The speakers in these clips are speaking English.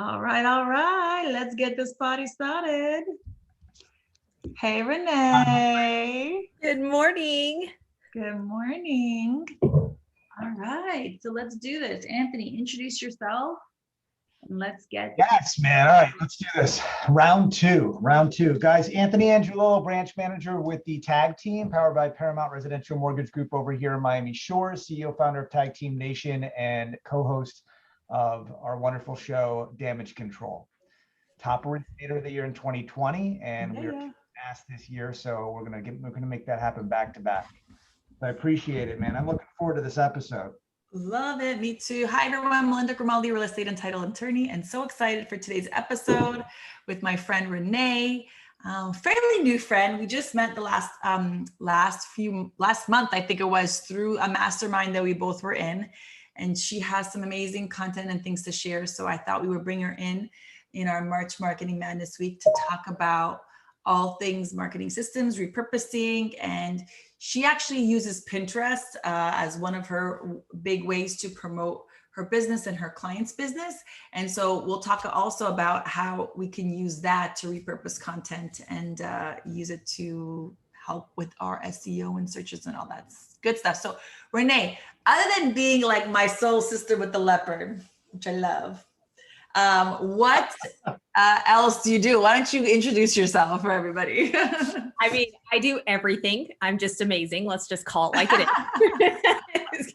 All right. Let's get this party started. Hey, Renee. Good morning. Good morning. All right, so let's do this. Anthony, introduce yourself and let's get. Yes, man. All right, let's do this. Round two. Guys, Anthony Angelillo, branch manager with the Tag Team, powered by Paramount Residential Mortgage Group over here in Miami Shores, CEO, founder of Tag Team Nation, and co-host of our wonderful show, Damage Control. Top originator of the year in 2020, and we're asked this year, so we're gonna make that happen back to back. I appreciate it, man. I'm looking forward to this episode. Love it. Me too. Hi, everyone. Melinda Grimaldi, real estate and title attorney, and so excited for today's episode with my friend Renee. Fairly new friend. We just met the last month, I think it was, through a mastermind that we both were in, and she has some amazing content and things to share. So I thought we would bring her in our March Marketing Madness week to talk about all things marketing systems, repurposing, and she actually uses Pinterest as one of her big ways to promote her business and her client's business. And so we'll talk also about how we can use that to repurpose content and use it to help with our SEO and searches and all that good stuff. So Renee, other than being like my soul sister with the leopard, which I love, what else do you do? Why don't you introduce yourself for everybody? I mean, I do everything. I'm just amazing. Let's just call it like it is.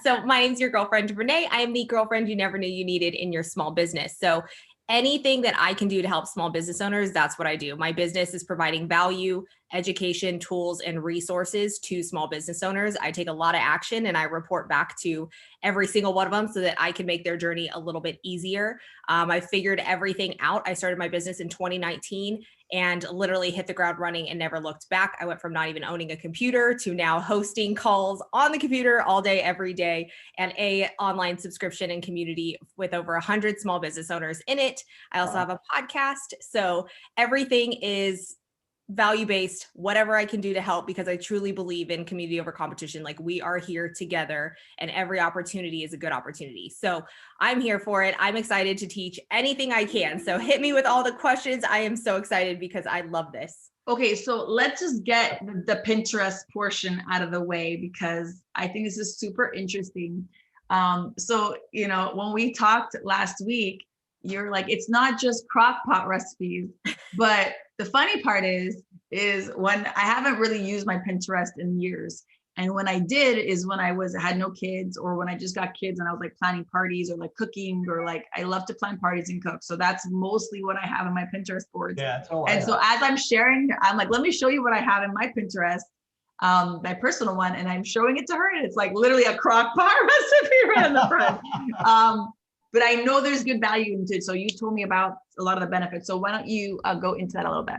So my name's your girlfriend, Renee. I am the girlfriend you never knew you needed in your small business. So anything that I can do to help small business owners, that's what I do. My business is providing value, education, tools, and resources to small business owners. I take a lot of action and I report back to every single one of them so that I can make their journey a little bit easier. I figured everything out. I started my business in 2019 and literally hit the ground running and never looked back. I went from not even owning a computer to now hosting calls on the computer all day, every day, and a online subscription and community with over 100 small business owners in it. I also have a podcast. So everything is value-based, whatever I can do to help, because I truly believe in community over competition. Like, we are here together and every opportunity is a good opportunity. So I'm here for it. I'm excited to teach anything I can. So hit me with all the questions. I am so excited because I love this. Okay, so let's just get the Pinterest portion out of the way because I think this is super interesting. So, when we talked last week, you're like, it's not just crock pot recipes, but the funny part is when I haven't really used my Pinterest in years. And when I did is when I had no kids, or when I just got kids and I was like planning parties or like cooking, or like, I love to plan parties and cook. So that's mostly what I have in my Pinterest boards. Yeah, that's all. And so as I'm sharing, I'm like, let me show you what I have in my Pinterest, my personal one. And I'm showing it to her. And it's like literally a crock pot recipe right in the front. But I know there's good value into it. So you told me about a lot of the benefits. So why don't you go into that a little bit?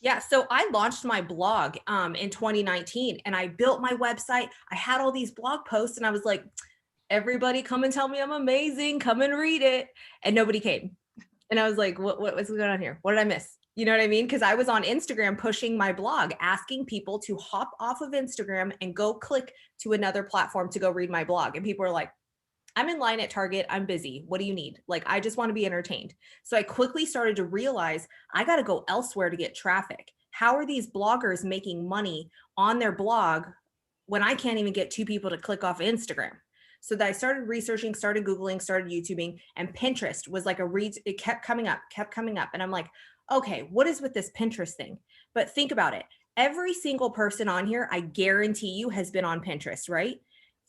Yeah. So I launched my blog in 2019 and I built my website. I had all these blog posts and I was like, everybody come and tell me I'm amazing. Come and read it. And nobody came. And I was like, what's going on here? What did I miss? You know what I mean? Because I was on Instagram pushing my blog, asking people to hop off of Instagram and go click to another platform to go read my blog. And people are like, I'm in line at Target. I'm busy. What do you need? Like, I just want to be entertained. So I quickly started to realize I got to go elsewhere to get traffic. How are these bloggers making money on their blog when I can't even get two people to click off Instagram? So that I started researching, started Googling, started YouTubing, and Pinterest was like it kept coming up. And I'm like, okay, what is with this Pinterest thing? But think about it. Every single person on here, I guarantee you, has been on Pinterest, right?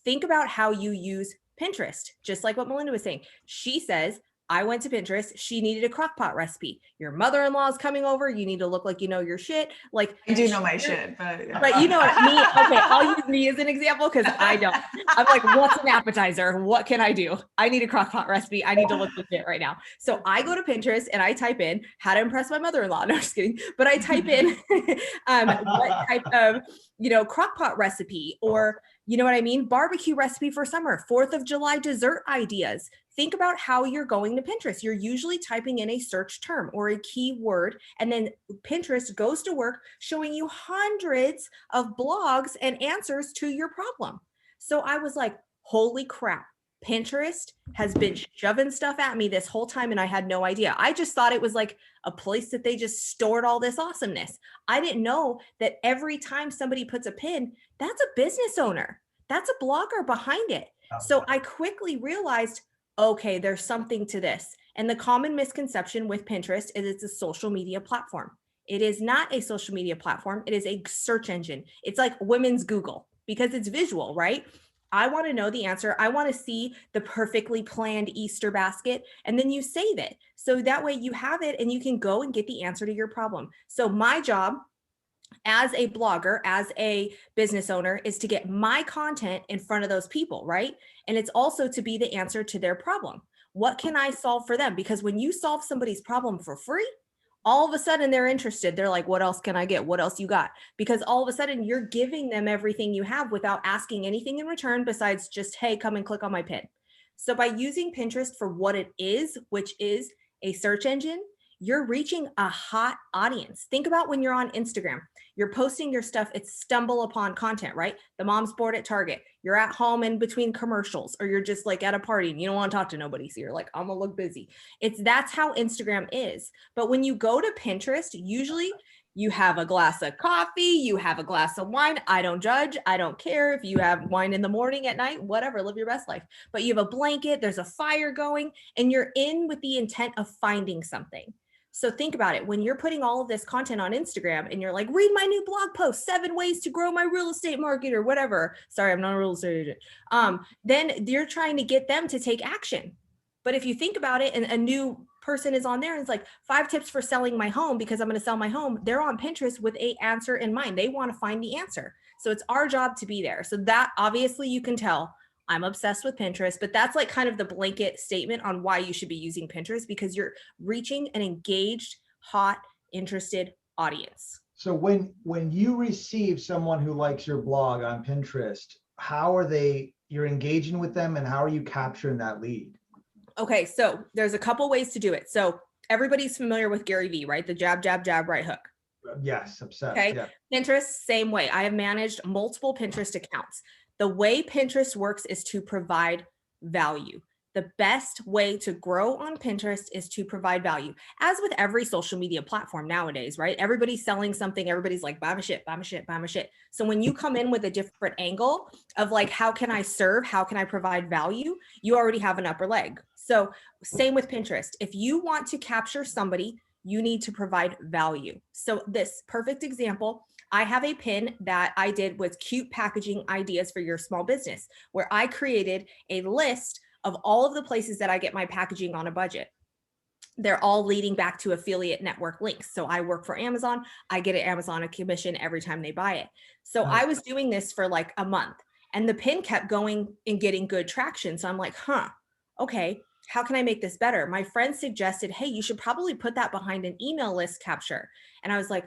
Think about how you use Pinterest, just like what Melinda was saying. She says, I went to Pinterest. She needed a crock pot recipe. Your mother-in-law is coming over. You need to look like you know your shit. Like, I do know my shit, but you know me. Okay, I'll use me as an example because I don't. I'm like, what's an appetizer? What can I do? I need a crock pot recipe. I need to look legit right now. So I go to Pinterest and I type in how to impress my mother-in-law. No, I'm just kidding. But I type in what type of crock pot recipe, or you know what I mean? Barbecue recipe for summer, 4th of July dessert ideas. Think about how you're going to Pinterest. You're usually typing in a search term or a keyword, and then Pinterest goes to work showing you hundreds of blogs and answers to your problem. So I was like, holy crap. Pinterest has been shoving stuff at me this whole time and I had no idea. I just thought it was like a place that they just stored all this awesomeness. I didn't know that every time somebody puts a pin, that's a business owner. That's a blogger behind it. So I quickly realized, okay, there's something to this. And the common misconception with Pinterest is it's a social media platform. It is not a social media platform. It is a search engine. It's like women's Google because it's visual, right? I want to know the answer. I want to see the perfectly planned Easter basket. And then you save it. So that way you have it and you can go and get the answer to your problem. So my job as a blogger, as a business owner, is to get my content in front of those people, right? And it's also to be the answer to their problem. What can I solve for them? Because when you solve somebody's problem for free, all of a sudden they're interested. They're like, what else can I get? What else you got? Because all of a sudden you're giving them everything you have without asking anything in return besides just, hey, come and click on my pin. So by using Pinterest for what it is, which is a search engine, you're reaching a hot audience. Think about when you're on Instagram, you're posting your stuff, it's stumble upon content, right? The mom's bored at Target, you're at home in between commercials, or you're just like at a party and you don't want to talk to nobody. So you're like, I'm gonna look busy. That's how Instagram is. But when you go to Pinterest, usually you have a glass of coffee, you have a glass of wine. I don't judge. I don't care if you have wine in the morning, at night, whatever, live your best life. But you have a blanket, there's a fire going, and you're in with the intent of finding something. So think about it. When you're putting all of this content on Instagram and you're like, read my new blog post, 7 ways to grow my real estate market or whatever. Sorry, I'm not a real estate agent. Then you're trying to get them to take action. But if you think about it and a new person is on there and it's like 5 tips for selling my home because I'm going to sell my home, they're on Pinterest with an answer in mind. They want to find the answer. So it's our job to be there. So that obviously you can tell I'm obsessed with Pinterest, but that's like kind of the blanket statement on why you should be using Pinterest, because you're reaching an engaged, hot, interested audience. So when you receive someone who likes your blog on Pinterest, how are you're engaging with them and how are you capturing that lead? Okay, so there's a couple ways to do it. So everybody's familiar with Gary Vee, right? The jab, jab, jab, right hook. Yes, obsessed. Okay, yeah. Pinterest, same way. I have managed multiple Pinterest accounts. The way Pinterest works is to provide value. The best way to grow on Pinterest is to provide value. As with every social media platform nowadays, right? Everybody's selling something. Everybody's like, buy my shit, buy my shit, buy my shit. So when you come in with a different angle of like, how can I serve? How can I provide value? You already have an upper leg. So same with Pinterest. If you want to capture somebody, you need to provide value. So this perfect example, I have a pin that I did with cute packaging ideas for your small business, where I created a list of all of the places that I get my packaging on a budget. They're all leading back to affiliate network links. So I work for Amazon. I get an Amazon a commission every time they buy it. So I was doing this for like a month and the pin kept going and getting good traction. So I'm like, okay, how can I make this better? My friend suggested, hey, you should probably put that behind an email list capture. And I was like,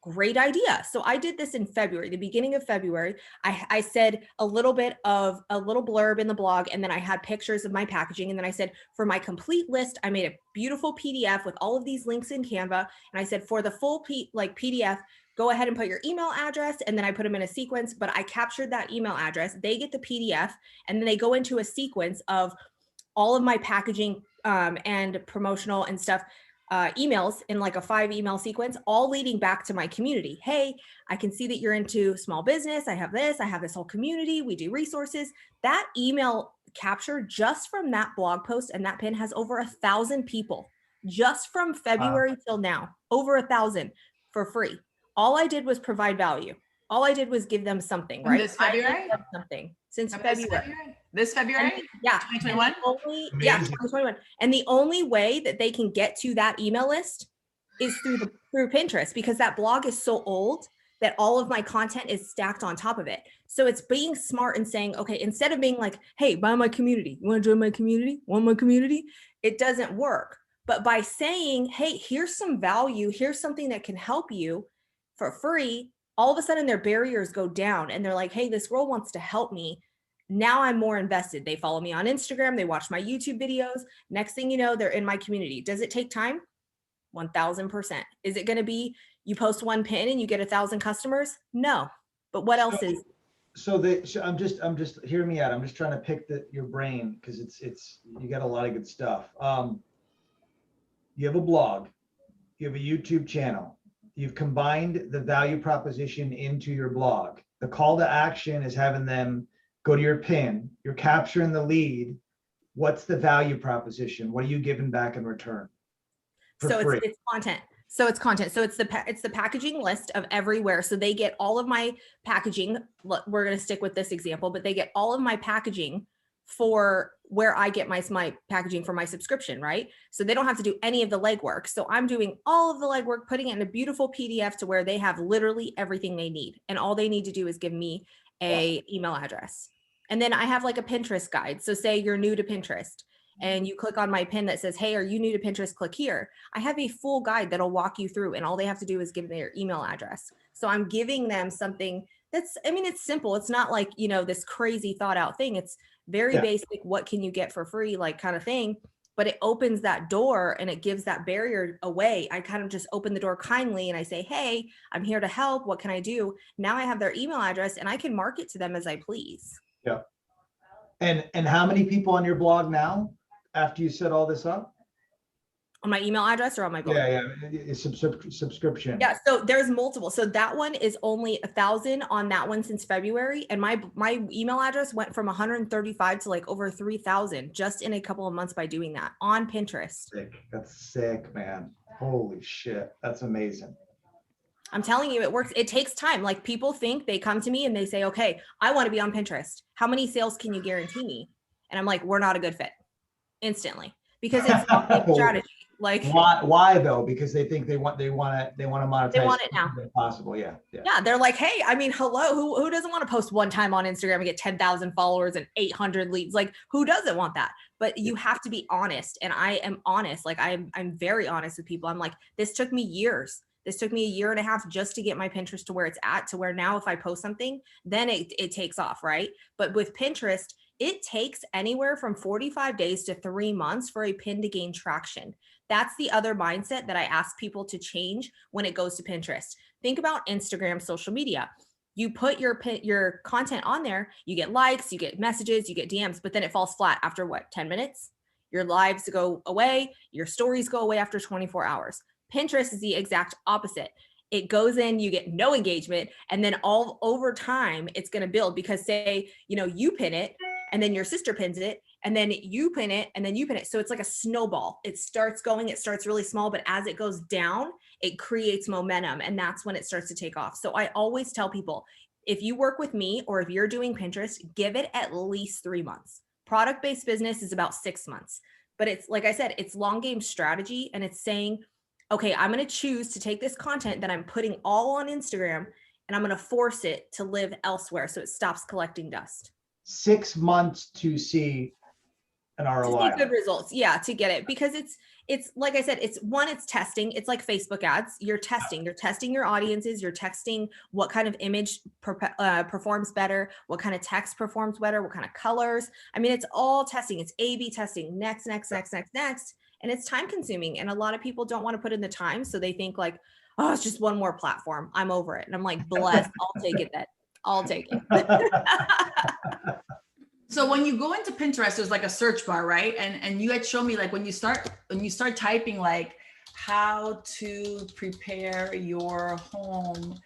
great idea. So I did this in February, the beginning of February. I said a little blurb in the blog, and then I had pictures of my packaging. And then I said, for my complete list, I made a beautiful PDF with all of these links in Canva. And I said, for the full PDF, go ahead and put your email address. And then I put them in a sequence, but I captured that email address. They get the PDF, and then they go into a sequence of all of my packaging and promotional and stuff. Emails in like a 5 email sequence, all leading back to my community. Hey, I can see that you're into small business. I have this whole community. We do resources. That email capture just from that blog post and that pin has over 1,000 people just from February till now, over 1,000 for free. All I did was provide value. All I did was give them something, right? This February? Something since February. This February? Yeah. 2021? 2021. And the only way that they can get to that email list is through Pinterest, because that blog is so old that all of my content is stacked on top of it. So it's being smart and saying, okay, instead of being like, hey, buy my community. You want to join my community? Want my community? It doesn't work. But by saying, hey, here's some value, here's something that can help you for free, all of a sudden their barriers go down and they're like, hey, this girl wants to help me. Now I'm more invested. They follow me on Instagram. They watch my YouTube videos. Next thing you know, they're in my community. Does it take time? 1,000%. Is it going to be you post one pin and you get 1,000 customers? No. But what else is? I'm just hear me out. I'm just trying to pick your brain because it's you got a lot of good stuff. You have a blog, you have a YouTube channel. You've combined the value proposition into your blog. The call to action is having them go to your pin. You're capturing the lead. What's the value proposition? What are you giving back in return? It's content. So it's content. So it's the packaging list of everywhere. So they get all of my packaging. We're going to stick with this example, but they get all of my packaging for where I get my packaging for my subscription, right? So they don't have to do any of the legwork. So I'm doing all of the legwork, putting it in a beautiful PDF to where they have literally everything they need. And all they need to do is give me a email address. And then I have like a Pinterest guide. So say you're new to Pinterest and you click on my pin that says, hey, are you new to Pinterest? Click here. I have a full guide that'll walk you through and all they have to do is give their email address. So I'm giving them something that's, I mean, it's simple. It's not like, you know, this crazy thought out thing. It's very basic. What can you get for free? Like kind of thing, but it opens that door and it gives that barrier away. I kind of just open the door kindly and I say, hey, I'm here to help. What can I do? Now I have their email address and I can market to them as I please. Yeah. And how many people on your blog now after you set all this up? On my email address or on my blog? Yeah. It's subscription. Yeah. So there's multiple. So that one is only 1,000 on that one since February. And my email address went from 135 to like over 3,000 just in a couple of months by doing that on Pinterest. That's sick, man. Holy shit. That's amazing. I'm telling you, it works. It takes time. Like people think they come to me and they say, okay, I want to be on Pinterest. How many sales can you guarantee me? And I'm like, we're not a good fit instantly because it's not a strategy. Like why though? Because they think they want to monetize. They want it now. If possible. Yeah. They're like, hey, I mean, hello, who doesn't want to post one time on Instagram and get 10,000 followers and 800 leads? Like who doesn't want that? But you have to be honest. And I am honest. Like I'm very honest with people. I'm like, this took me years. This took me 1.5 years just to get my Pinterest to where it's at, to where now if I post something, then it takes off, right? But with Pinterest, it takes anywhere from 45 days to 3 months for a pin to gain traction. That's the other mindset that I ask people to change when it goes to Pinterest. Think about Instagram, social media. You put your content on there, you get likes, you get messages, you get DMs, but then it falls flat after what, 10 minutes? Your lives go away, your stories go away after 24 hours. Pinterest is the exact opposite. It goes in, you get no engagement, and then all over time, it's going to build because say, you know, you pin it and then your sister pins it and then you pin it and then you pin it. So it's like a snowball. It starts going, it starts really small, but as it goes down, it creates momentum and that's when it starts to take off. So I always tell people, if you work with me or if you're doing Pinterest, give it at least 3 months. Product-based business is about 6 months, but it's like I said, it's long game strategy and it's saying, okay, I'm going to choose to take this content that I'm putting all on Instagram and I'm going to force it to live elsewhere so it stops collecting dust. 6 months to see an ROI. To see good results. Yeah, to get it. Because it's like I said, it's testing. It's like Facebook ads. You're testing your audiences. You're testing what kind of image performs better, what kind of text performs better, what kind of colors. I mean, it's all testing. It's A/B testing. Next. And it's time consuming. And a lot of people don't want to put in the time. So they think like, oh, it's just one more platform. I'm over it. And I'm like, bless, I'll take it then. I'll take it. So when you go into Pinterest, there's like a search bar, right? And you had shown me like when you start typing like how to prepare your home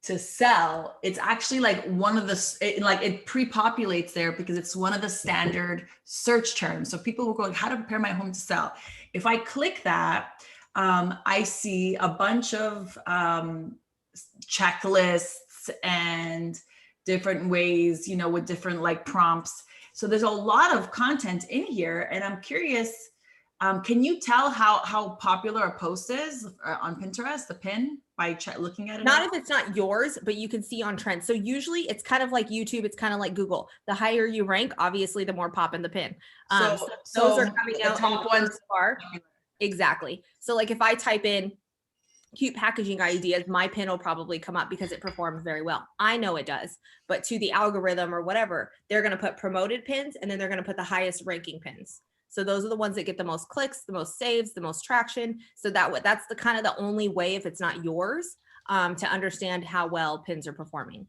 to sell, it's actually like one of the, it pre-populates there because it's one of the standard search terms. So people will go like, how to prepare my home to sell. If I click that, I see a bunch of checklists and different ways, you know, with different like prompts. So there's a lot of content in here. And I'm curious, can you tell how popular a post is on Pinterest, the pin, by looking at it? Not if it's not yours, but you can see on trends. So usually it's kind of like YouTube. It's kind of like Google. The higher you rank, obviously, the more pop in the pin. So those are coming out top ones far. Exactly. So like if I type in cute packaging ideas, my pin will probably come up because it performs very well. I know it does, but to the algorithm or whatever, they're going to put promoted pins and then they're going to put the highest ranking pins. So those are the ones that get the most clicks, the most saves, the most traction. So that's the kind of the only way, if it's not yours, to understand how well pins are performing.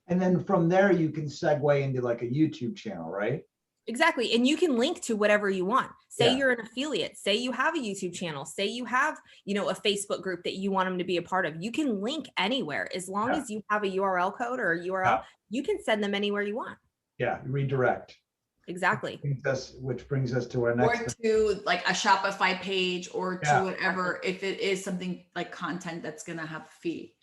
And then from there, you can segue into like a YouTube channel, right? Exactly. And you can link to whatever you want. Say Yeah. you're an affiliate, say you have a YouTube channel, say you have, a Facebook group that you want them to be a part of. You can link anywhere as long as you have a URL code or a URL, you can send them anywhere you want. Yeah, redirect. Exactly. Which brings us to our next. Or to like a Shopify page or to whatever, if it is something like content that's going to have a fee.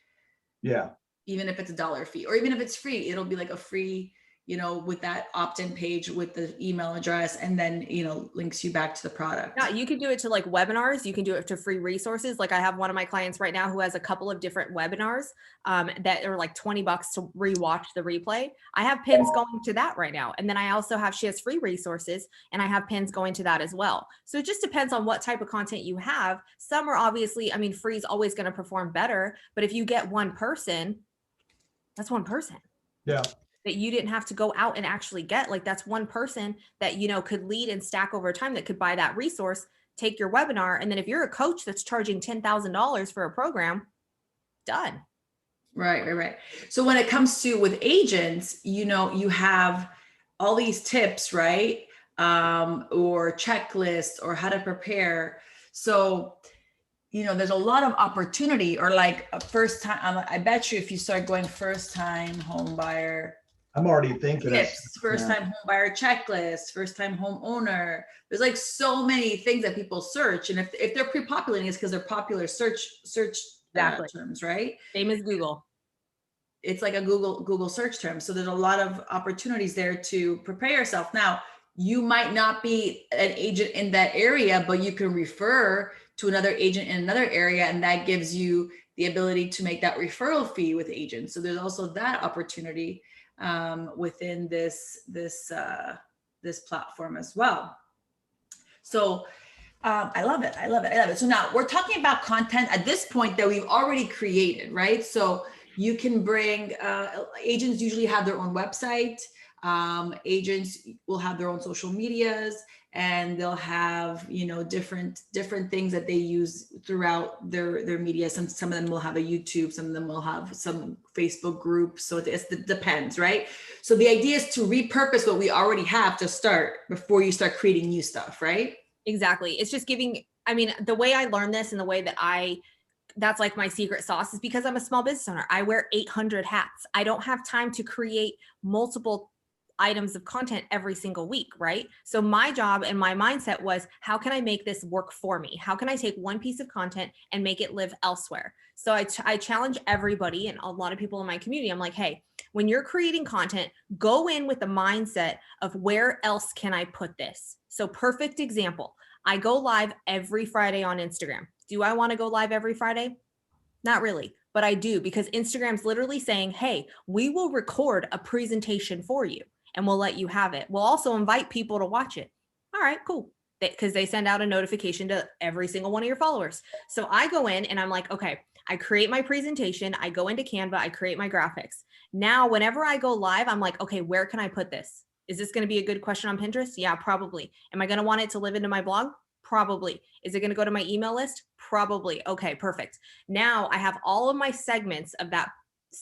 Yeah. Even if it's $1 fee, or even if it's free, it'll be like a free, with that opt-in page with the email address, and then, links you back to the product. Yeah, you can do it to like webinars. You can do it to free resources. Like I have one of my clients right now who has a couple of different webinars that are like $20 to rewatch the replay. I have pins going to that right now. And then I also she has free resources and I have pins going to that as well. So it just depends on what type of content you have. Some are obviously, free is always going to perform better, but if you get one person, that's one person. Yeah. That you didn't have to go out and actually get. Like that's one person that, could lead and stack over time, that could buy that resource, take your webinar. And then if you're a coach that's charging $10,000 for a program, done. Right. So when it comes to with agents, you have all these tips, right? Or checklists or how to prepare. So, there's a lot of opportunity, or like a first time, I bet you if you start going first time home buyer, I'm already thinking tips, first time home buyer checklist, first time home owner. There's like so many things that people search. And if they're pre-populating, it's because they're popular search terms, right? Same as Google. It's like a Google search term. So there's a lot of opportunities there to prepare yourself. Now, you might not be an agent in that area, but you can refer to another agent in another area, and that gives you the ability to make that referral fee with agents. So there's also that opportunity within this platform as well. So I love it. So now we're talking about content at this point that we've already created, right? So you can bring agents usually have their own website. Agents will have their own social medias, and they'll have, different things that they use throughout their media. Some of them will have a YouTube, some of them will have some Facebook groups. So it depends, right? So the idea is to repurpose what we already have to start before you start creating new stuff, right? Exactly. It's just giving, the way I learned this and the way that that's like my secret sauce is because I'm a small business owner. I wear 800 hats. I don't have time to create multiple items of content every single week, right? So my job and my mindset was, how can I make this work for me? How can I take one piece of content and make it live elsewhere? So I challenge everybody and a lot of people in my community. I'm like, hey, when you're creating content, go in with the mindset of where else can I put this? So perfect example, I go live every Friday on Instagram. Do I want to go live every Friday? Not really, but I do, because Instagram's literally saying, hey, we will record a presentation for you and we'll let you have it. We'll also invite people to watch it. All right, cool. Because they send out a notification to every single one of your followers. So I go in and I'm like, okay, I create my presentation. I go into Canva, I create my graphics. Now, whenever I go live, I'm like, okay, where can I put this? Is this going to be a good question on Pinterest? Yeah, probably. Am I going to want it to live into my blog? Probably. Is it going to go to my email list? Probably. Okay, perfect. Now I have all of my segments of that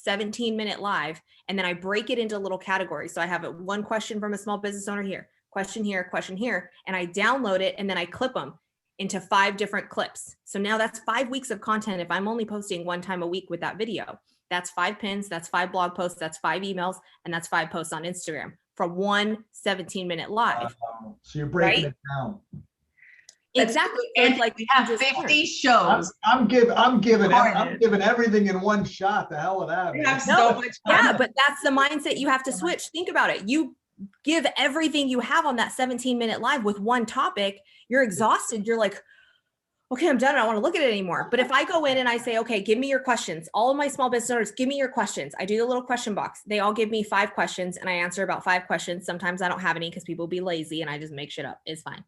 17-minute live, and then I break it into little categories. So I have one question from a small business owner here, question here, and I download it, and then I clip them into 5 different clips. So now that's 5 weeks of content. If I'm only posting one time a week with that video, that's 5 pins, that's 5 blog posts, that's 5 emails, and that's 5 posts on Instagram from one 17-minute live. So you're breaking it down. Exactly. And like we have 50 shows. I'm giving everything in one shot. The hell with that. We have so much fun. Yeah, but that's the mindset you have to switch. Think about it. You give everything you have on that 17-minute live with one topic. You're exhausted. You're like, okay, I'm done. I don't want to look at it anymore. But if I go in and I say, okay, give me your questions. All of my small business owners, give me your questions. I do the little question box. They all give me 5 questions and I answer about 5 questions. Sometimes I don't have any because people be lazy and I just make shit up. It's fine.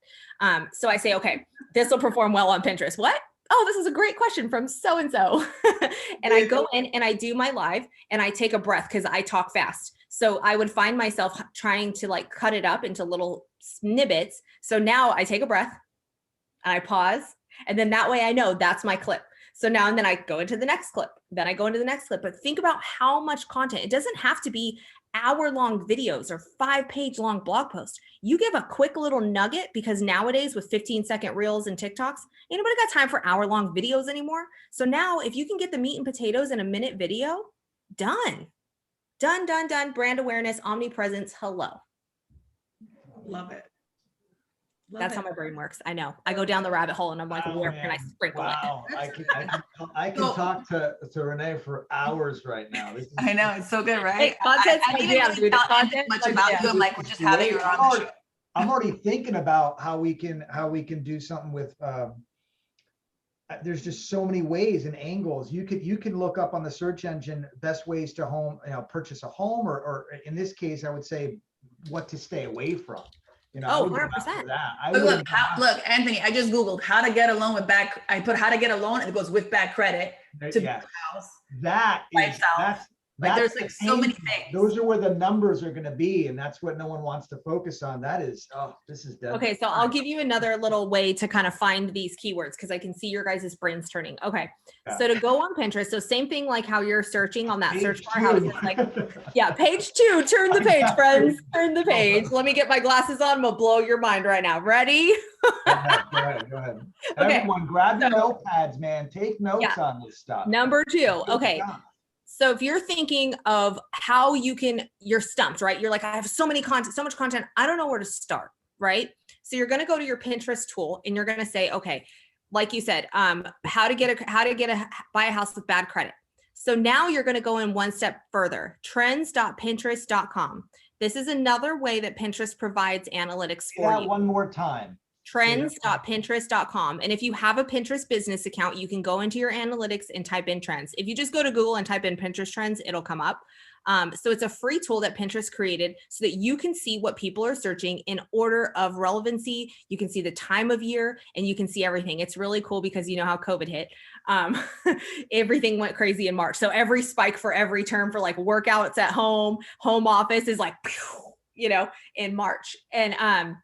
So I say, okay, this will perform well on Pinterest. What? Oh, this is a great question from so-and-so. And I go in and I do my live and I take a breath because I talk fast. So I would find myself trying to like cut it up into little snippets. So now I take a breath and I pause. And then that way I know that's my clip. So now, and then I go into the next clip, then I go into the next clip, but think about how much content. It doesn't have to be hour-long videos or 5-page long blog posts. You give a quick little nugget, because nowadays with 15-second reels and TikToks, ain't nobody got time for hour-long videos anymore. So now if you can get the meat and potatoes in a minute video, done. Brand awareness, omnipresence, hello. Love it. That's how my brain works. I know. I go down the rabbit hole and I'm like, where can I sprinkle it? I can talk to Renee for hours right now. This is, I know, it's so good, right? Hey, content's I my didn't jam, really dude. tell Content much my about jam. you. I'm like, we're just having you on the show. I'm already thinking about how we can do something with. There's just so many ways and angles. You can look up on the search engine best ways to purchase a home, or in this case, I would say what to stay away from. Oh, 100%. Look, Anthony, I just Googled how to get a loan with bad. I put how to get a loan, and it goes with bad credit to build a house. There's like so many things. Those are where the numbers are going to be, and that's what no one wants to focus on. This is deadly. Okay, so I'll give you another little way to kind of find these keywords, because I can see your guys' brains turning. Okay, so to go on Pinterest, so same thing like how you're searching on that search bar, how it's just like, yeah, page 2, turn the page, friends, turn the page. Let me get my glasses on, I'm gonna blow your mind right now. Ready? Go ahead. Okay. Everyone, grab your notepads, man. Take notes on this stuff. Number 2, okay. So if you're thinking of how you're stumped, right? You're like, I have so much content. I don't know where to start, right? So you're going to go to your Pinterest tool and you're going to say, okay, like you said, buy a house with bad credit. So now you're going to go in one step further, trends.pinterest.com. This is another way that Pinterest provides analytics for you. One more time. Trends.pinterest.com. And if you have a Pinterest business account, you can go into your analytics and type in trends. If you just go to Google and type in Pinterest trends, it'll come up. So it's a free tool that Pinterest created so that you can see what people are searching in order of relevancy. You can see the time of year and you can see everything. It's really cool because you know how COVID hit. Everything went crazy in March. So every spike for every term for like workouts at home office is like, in March. And,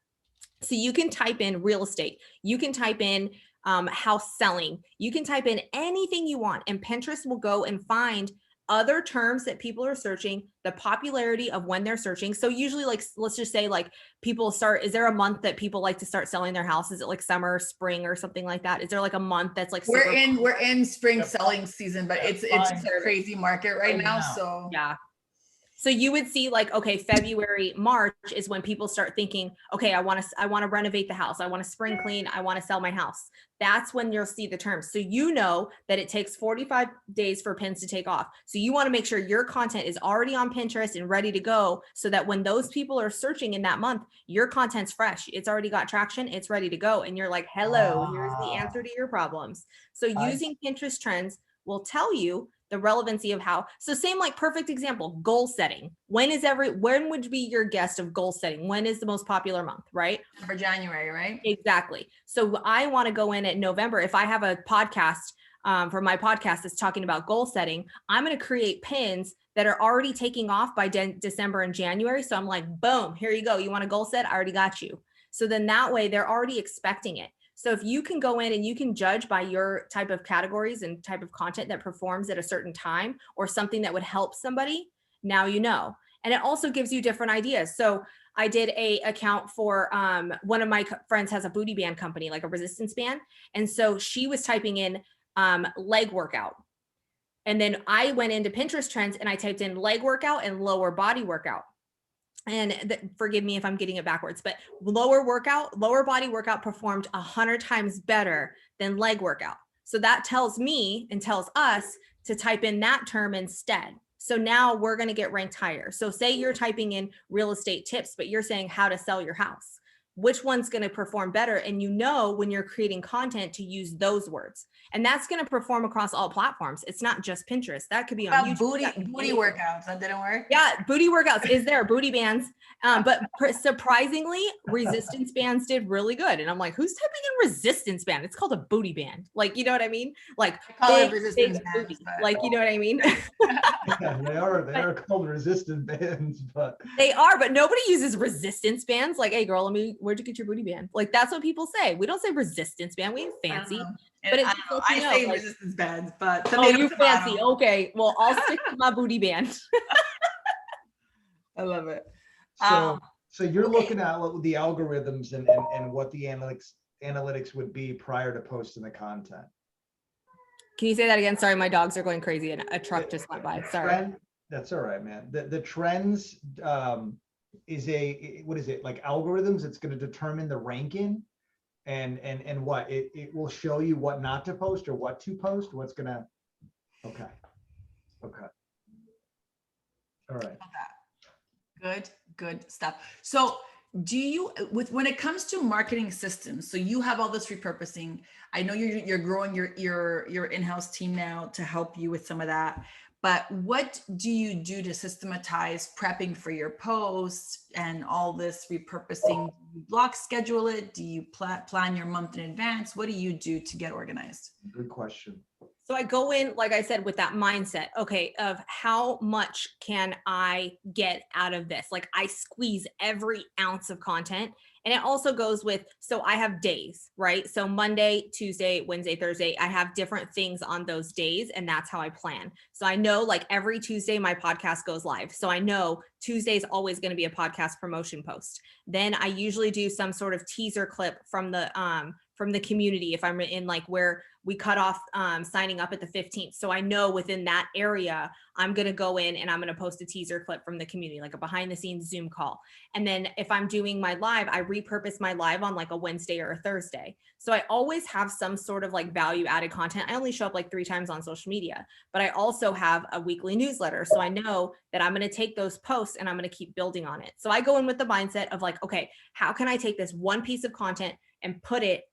so you can type in real estate, you can type in house selling, you can type in anything you want, and Pinterest will go and find other terms that people are searching, the popularity of when they're searching. So usually, like, let's just say like is there a month that people like to start selling their house? Is it like summer, spring, or something like that? Is there like a month that's like we're in spring selling season, but it's a crazy market right now. So yeah. So you would see like, okay, February, March is when people start thinking, okay, I want to renovate the house. I want to spring clean. I want to sell my house. That's when you'll see the terms. So you know that it takes 45 days for pins to take off. So you want to make sure your content is already on Pinterest and ready to go so that when those people are searching in that month, your content's fresh. It's already got traction. It's ready to go. And you're like, hello, here's the answer to your problems. So using Pinterest trends will tell you the relevancy of how. So same, like, perfect example, goal setting. When would be your guess of goal setting? When is the most popular month, right? For January, right? Exactly. So I want to go in at November. If I have a podcast for my podcast that's talking about goal setting, I'm going to create pins that are already taking off by December and January. So I'm like, boom, here you go. You want a goal set? I already got you. So then that way they're already expecting it. So if you can go in and you can judge by your type of categories and type of content that performs at a certain time or something that would help somebody, now you know. And it also gives you different ideas. So I did a account for one of my friends has a booty band company, like a resistance band. And so she was typing in leg workout. And then I went into Pinterest trends and I typed in leg workout and lower body workout. And forgive me if I'm getting it backwards, but lower body workout performed 100 times better than leg workout. So that tells me and tells us to type in that term instead. So now we're going to get ranked higher. So say you're typing in real estate tips, but you're saying how to sell your house. Which one's going to perform better? And you know, when you're creating content to use those words, and that's going to perform across all platforms. It's not just Pinterest. That could be on YouTube. Booty workouts. That didn't work. Yeah. Booty workouts is there, booty bands. But surprisingly, resistance bands did really good. And I'm like, who's typing in resistance band? It's called a booty band. Like, you know what I mean? Like, big resistance bands, like, you know what I mean? Yeah, they are called resistance bands, but they are, but nobody uses resistance bands. Like, hey girl, let where'd you get your booty band? Like, that's what people say. We don't say resistance band. We ain't fancy. But it's I say like, resistance bands, but oh, you fancy. Okay. Well, I'll stick to my booty band. I love it. So you're looking at the algorithms and what the analytics would be prior to posting the content. Can you say that again? Sorry, my dogs are going crazy and a truck just went by. Sorry. That's all right, man. The trends is what is it, like algorithms? It's going to determine the ranking and what it will show you what not to post or what to post. What's gonna okay. All right. Good stuff. So do you, when it comes to marketing systems, so you have all this repurposing, I know you're growing your in-house team now to help you with some of that, but what do you do to systematize prepping for your posts and all this repurposing? Do you block schedule it? Do you plan your month in advance? What do you do to get organized? Good question. So I go in, like I said, with that mindset, okay, of how much can I get out of this? Like, I squeeze every ounce of content. And it also goes with, so I have days, right? So Monday, Tuesday, Wednesday, Thursday, I have different things on those days. And that's how I plan. So I know like every Tuesday, my podcast goes live. So I know Tuesday is always going to be a podcast promotion post. Then I usually do some sort of teaser clip from the community if I'm in like where we cut off signing up at the 15th. So I know within that area, I'm going to go in and I'm going to post a teaser clip from the community, like a behind the scenes Zoom call. And then if I'm doing my live, I repurpose my live on like a Wednesday or a Thursday. So I always have some sort of like value added content. I only show up like 3 times on social media, but I also have a weekly newsletter. So I know that I'm going to take those posts and I'm going to keep building on it. So I go in with the mindset of like, okay, how can I take this one piece of content and put it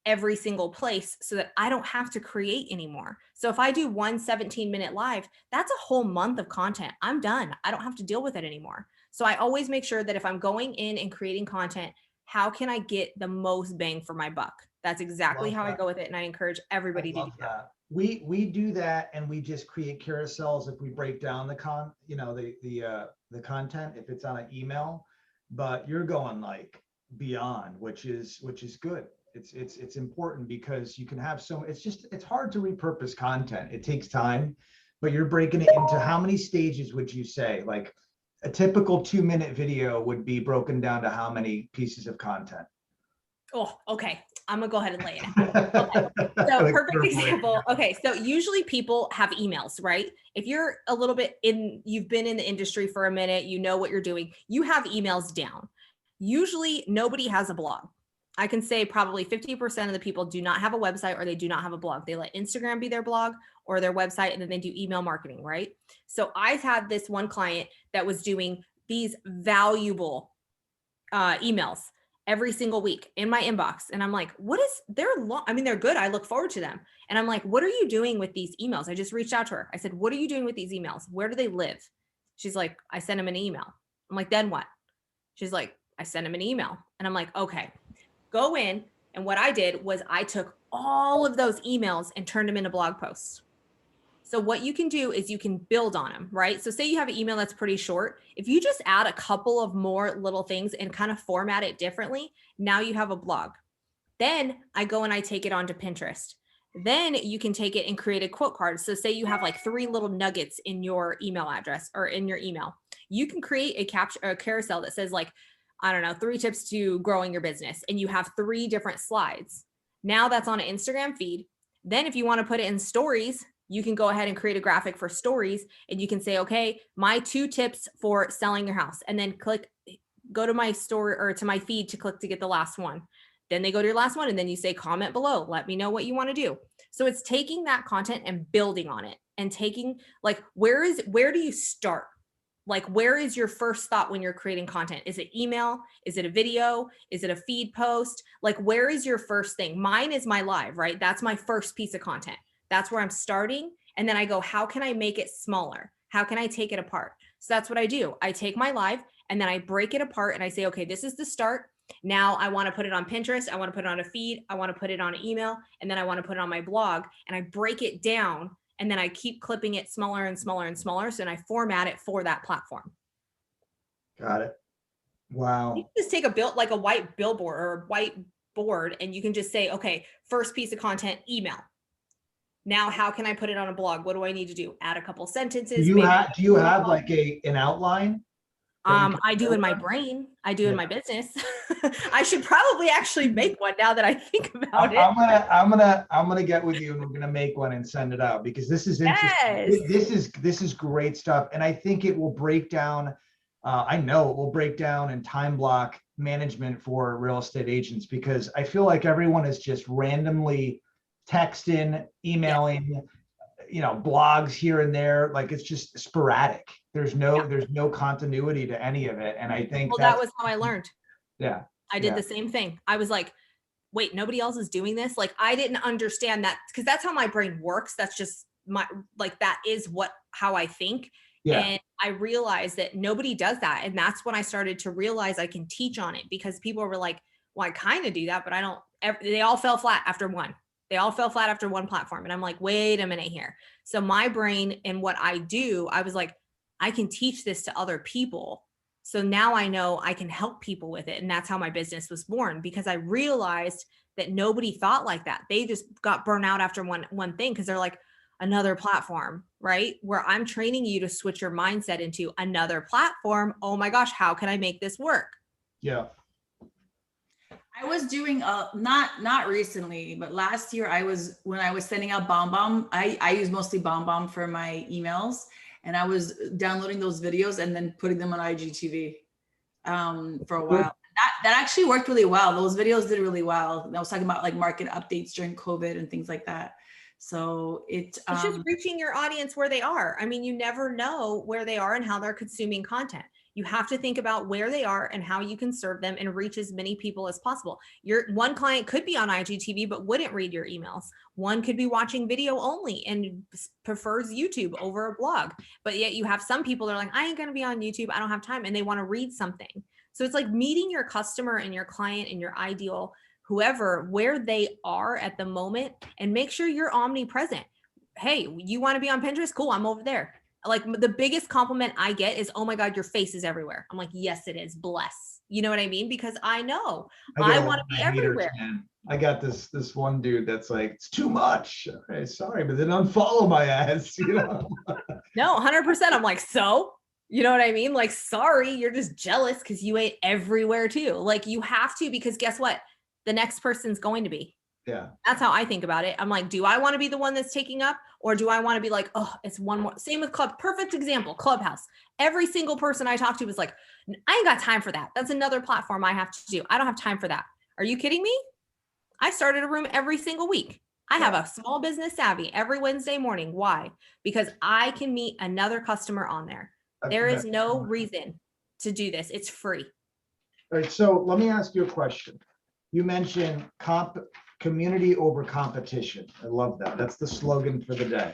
every single place so that I don't have to create anymore. So if I do one 17-minute live, that's a whole month of content. I'm done. I don't have to deal with it anymore. So I always make sure that if I'm going in and creating content, how can I get the most bang for my buck? That's exactly how I go with it. And I encourage everybody to do that. We do that, and we just create carousels if we break down the content, if it's on an email, but you're going like beyond, which is good. It's important because you can have it's hard to repurpose content. It takes time, but you're breaking it into how many stages would you say? Like a typical 2-minute video would be broken down to how many pieces of content? Oh, okay. I'm gonna go ahead and lay it out. Okay. So perfect example. Okay. So usually people have emails, right? If you're a little bit you've been in the industry for a minute, you know what you're doing, you have emails down. Usually nobody has a blog. I can say probably 50% of the people do not have a website or they do not have a blog. They let Instagram be their blog or their website, and then they do email marketing, right? So I've had this one client that was doing these valuable emails every single week in my inbox. And I'm like, they're good. I look forward to them. And I'm like, what are you doing with these emails? I just reached out to her. I said, what are you doing with these emails? Where do they live? She's like, I sent them an email. I'm like, then what? She's like, I sent him an email. And I'm like, okay. Go in, and what I did was I took all of those emails and turned them into blog posts. So what you can do is you can build on them, right? So say you have an email that's pretty short. If you just add a couple of more little things and kind of format it differently, now you have a blog. Then I go and I take it onto Pinterest. Then you can take it and create a quote card. So say you have like 3 little nuggets in your email address or in your email. You can create a carousel that says like, I don't know, 3 tips to growing your business. And you have 3 different slides. Now that's on an Instagram feed. Then if you want to put it in stories, you can go ahead and create a graphic for stories. And you can say, okay, my 2 tips for selling your house. And then go to my story or to my feed to click to get the last one. Then they go to your last one. And then you say, comment below, let me know what you want to do. So it's taking that content and building on it and taking like, where do you start? Like, where is your first thought when you're creating content? Is it email? Is it a video? Is it a feed post? Like, where is your first thing? Mine is my live, right? That's my first piece of content. That's where I'm starting. And then I go, how can I make it smaller? How can I take it apart? So that's what I do. I take my live and then I break it apart and I say, okay, this is the start. Now I want to put it on Pinterest. I want to put it on a feed. I want to put it on an email. And then I want to put it on my blog, and I break it down. And then I keep clipping it smaller and smaller and smaller. So then I format it for that platform. Got it. Wow. You can just take like a white billboard or a white board, and you can just say, okay, first piece of content, email. Now, how can I put it on a blog? What do I need to do? Add a couple sentences. Do you have like an outline? I do in my brain. I do in my business. I should probably actually make one now that I think about it. I'm gonna get with you, and we're gonna make one and send it out, because this is interesting. Yes. This is great stuff, and I think it will break down. I know it will break down and time block management for real estate agents, because I feel like everyone is just randomly texting, emailing, blogs here and there. Like, it's just sporadic. There's no continuity to any of it. And I think that was how I learned. Yeah. I did the same thing. I was like, wait, nobody else is doing this. Like, I didn't understand that, because that's how my brain works. That's just that is how I think. Yeah. And I realized that nobody does that. And that's when I started to realize I can teach on it, because people were like, well, I kind of do that, but I don't. They all fell flat after one. They all fell flat after one platform. And I'm like, wait a minute here. So my brain and what I do, I was like, I can teach this to other people. So now I know I can help people with it. And that's how my business was born, because I realized that nobody thought like that. They just got burnt out after one thing, because they're like, another platform, right? Where I'm training you to switch your mindset into another platform. Oh my gosh, how can I make this work? Yeah. I was doing not recently, but last year when I was sending out BombBomb, I use mostly BombBomb for my emails, and I was downloading those videos and then putting them on IGTV for a while. That actually worked really well. Those videos did really well. And I was talking about like market updates during COVID and things like that. So it's just reaching your audience where they are. I mean, you never know where they are and how they're consuming content. You have to think about where they are and how you can serve them and reach as many people as possible. Your one client could be on IGTV, but wouldn't read your emails. One could be watching video only and prefers YouTube over a blog. But yet you have some people that are like, I ain't going to be on YouTube. I don't have time. And they want to read something. So it's like meeting your customer and your client and your ideal whoever, where they are at the moment, and make sure you're omnipresent. Hey, you want to be on Pinterest? Cool, I'm over there. Like, the biggest compliment I get is, oh my God, your face is everywhere. I'm like, yes, it is. Bless. You know what I mean? Because I know I want to be everywhere. I got this one dude that's like, it's too much. Okay, sorry, but then unfollow my ass. No, 100%. I'm like, so you know what I mean? Like, sorry, you're just jealous because you ain't everywhere too. Like, you have to, because guess what? The next person's going to be. Yeah. That's how I think about it. I'm like, do I want to be the one that's taking up, or do I want to be like, oh, it's one more? Same with perfect example, Clubhouse. Every single person I talked to was like, I ain't got time for that. That's another platform I have to do. I don't have time for that. Are you kidding me? I started a room every single week. I have a small business savvy every Wednesday morning. Why? Because I can meet another customer on there. There is no reason to do this. It's free. All right. So let me ask you a question. You mentioned community over competition. I love that. That's the slogan for the day.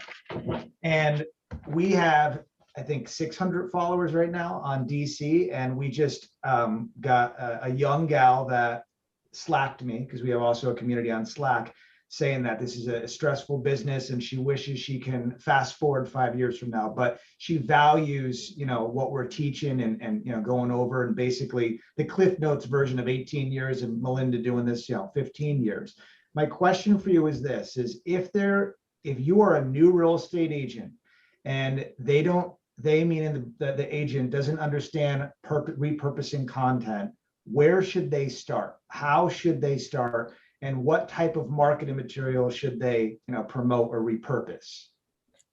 And we have, I think, 600 followers right now on DC. And we just got a young gal that Slacked me, because we have also a community on Slack, saying that this is a stressful business and she wishes she can fast forward 5 years from now, but she values, what we're teaching and going over, and basically the Cliff Notes version of 18 years and Melinda doing this, 15 years. My question for you is this, is if you are a new real estate agent and meaning the agent doesn't understand repurposing content, where should they start? How should they start? And what type of marketing material should they, promote or repurpose?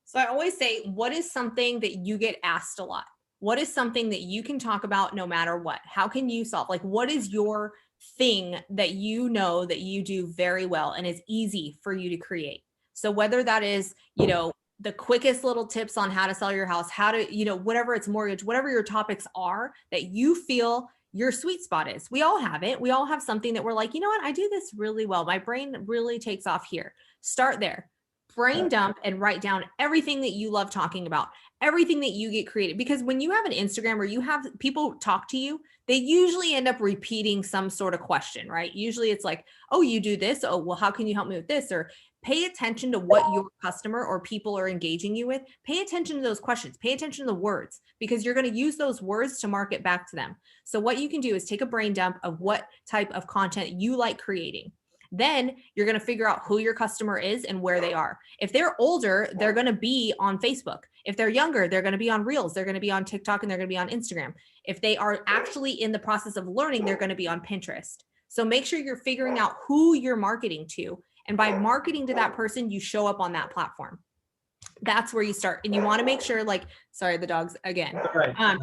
So I always say, what is something that you get asked a lot? What is something that you can talk about no matter what? How can you solve? Like, what is your thing that you know that you do very well and is easy for you to create? So whether that is, the quickest little tips on how to sell your house, how to, whatever it's mortgage, whatever your topics are that you feel your sweet spot is. We all have it. We all have something that we're like, you know what? I do this really well. My brain really takes off here. Start there. Brain dump and write down everything that you love talking about. everything that you get created. Because when you have an Instagram or you have people talk to you, they usually end up repeating some sort of question, right? Usually it's like, oh, you do this. Oh, well, how can you help me with this? Or pay attention to what your customer or people are engaging you with. Pay attention to those questions. Pay attention to the words, because you're going to use those words to market back to them. So what you can do is take a brain dump of what type of content you like creating. Then you're going to figure out who your customer is and where they are. If they're older, they're going to be on Facebook. If they're younger, they're going to be on Reels. They're going to be on TikTok, and they're going to be on Instagram. If they are actually in the process of learning, they're going to be on Pinterest. So make sure you're figuring out who you're marketing to. And by marketing to that person, you show up on that platform. That's where you start. And you want to make sure, like, sorry, the dogs again.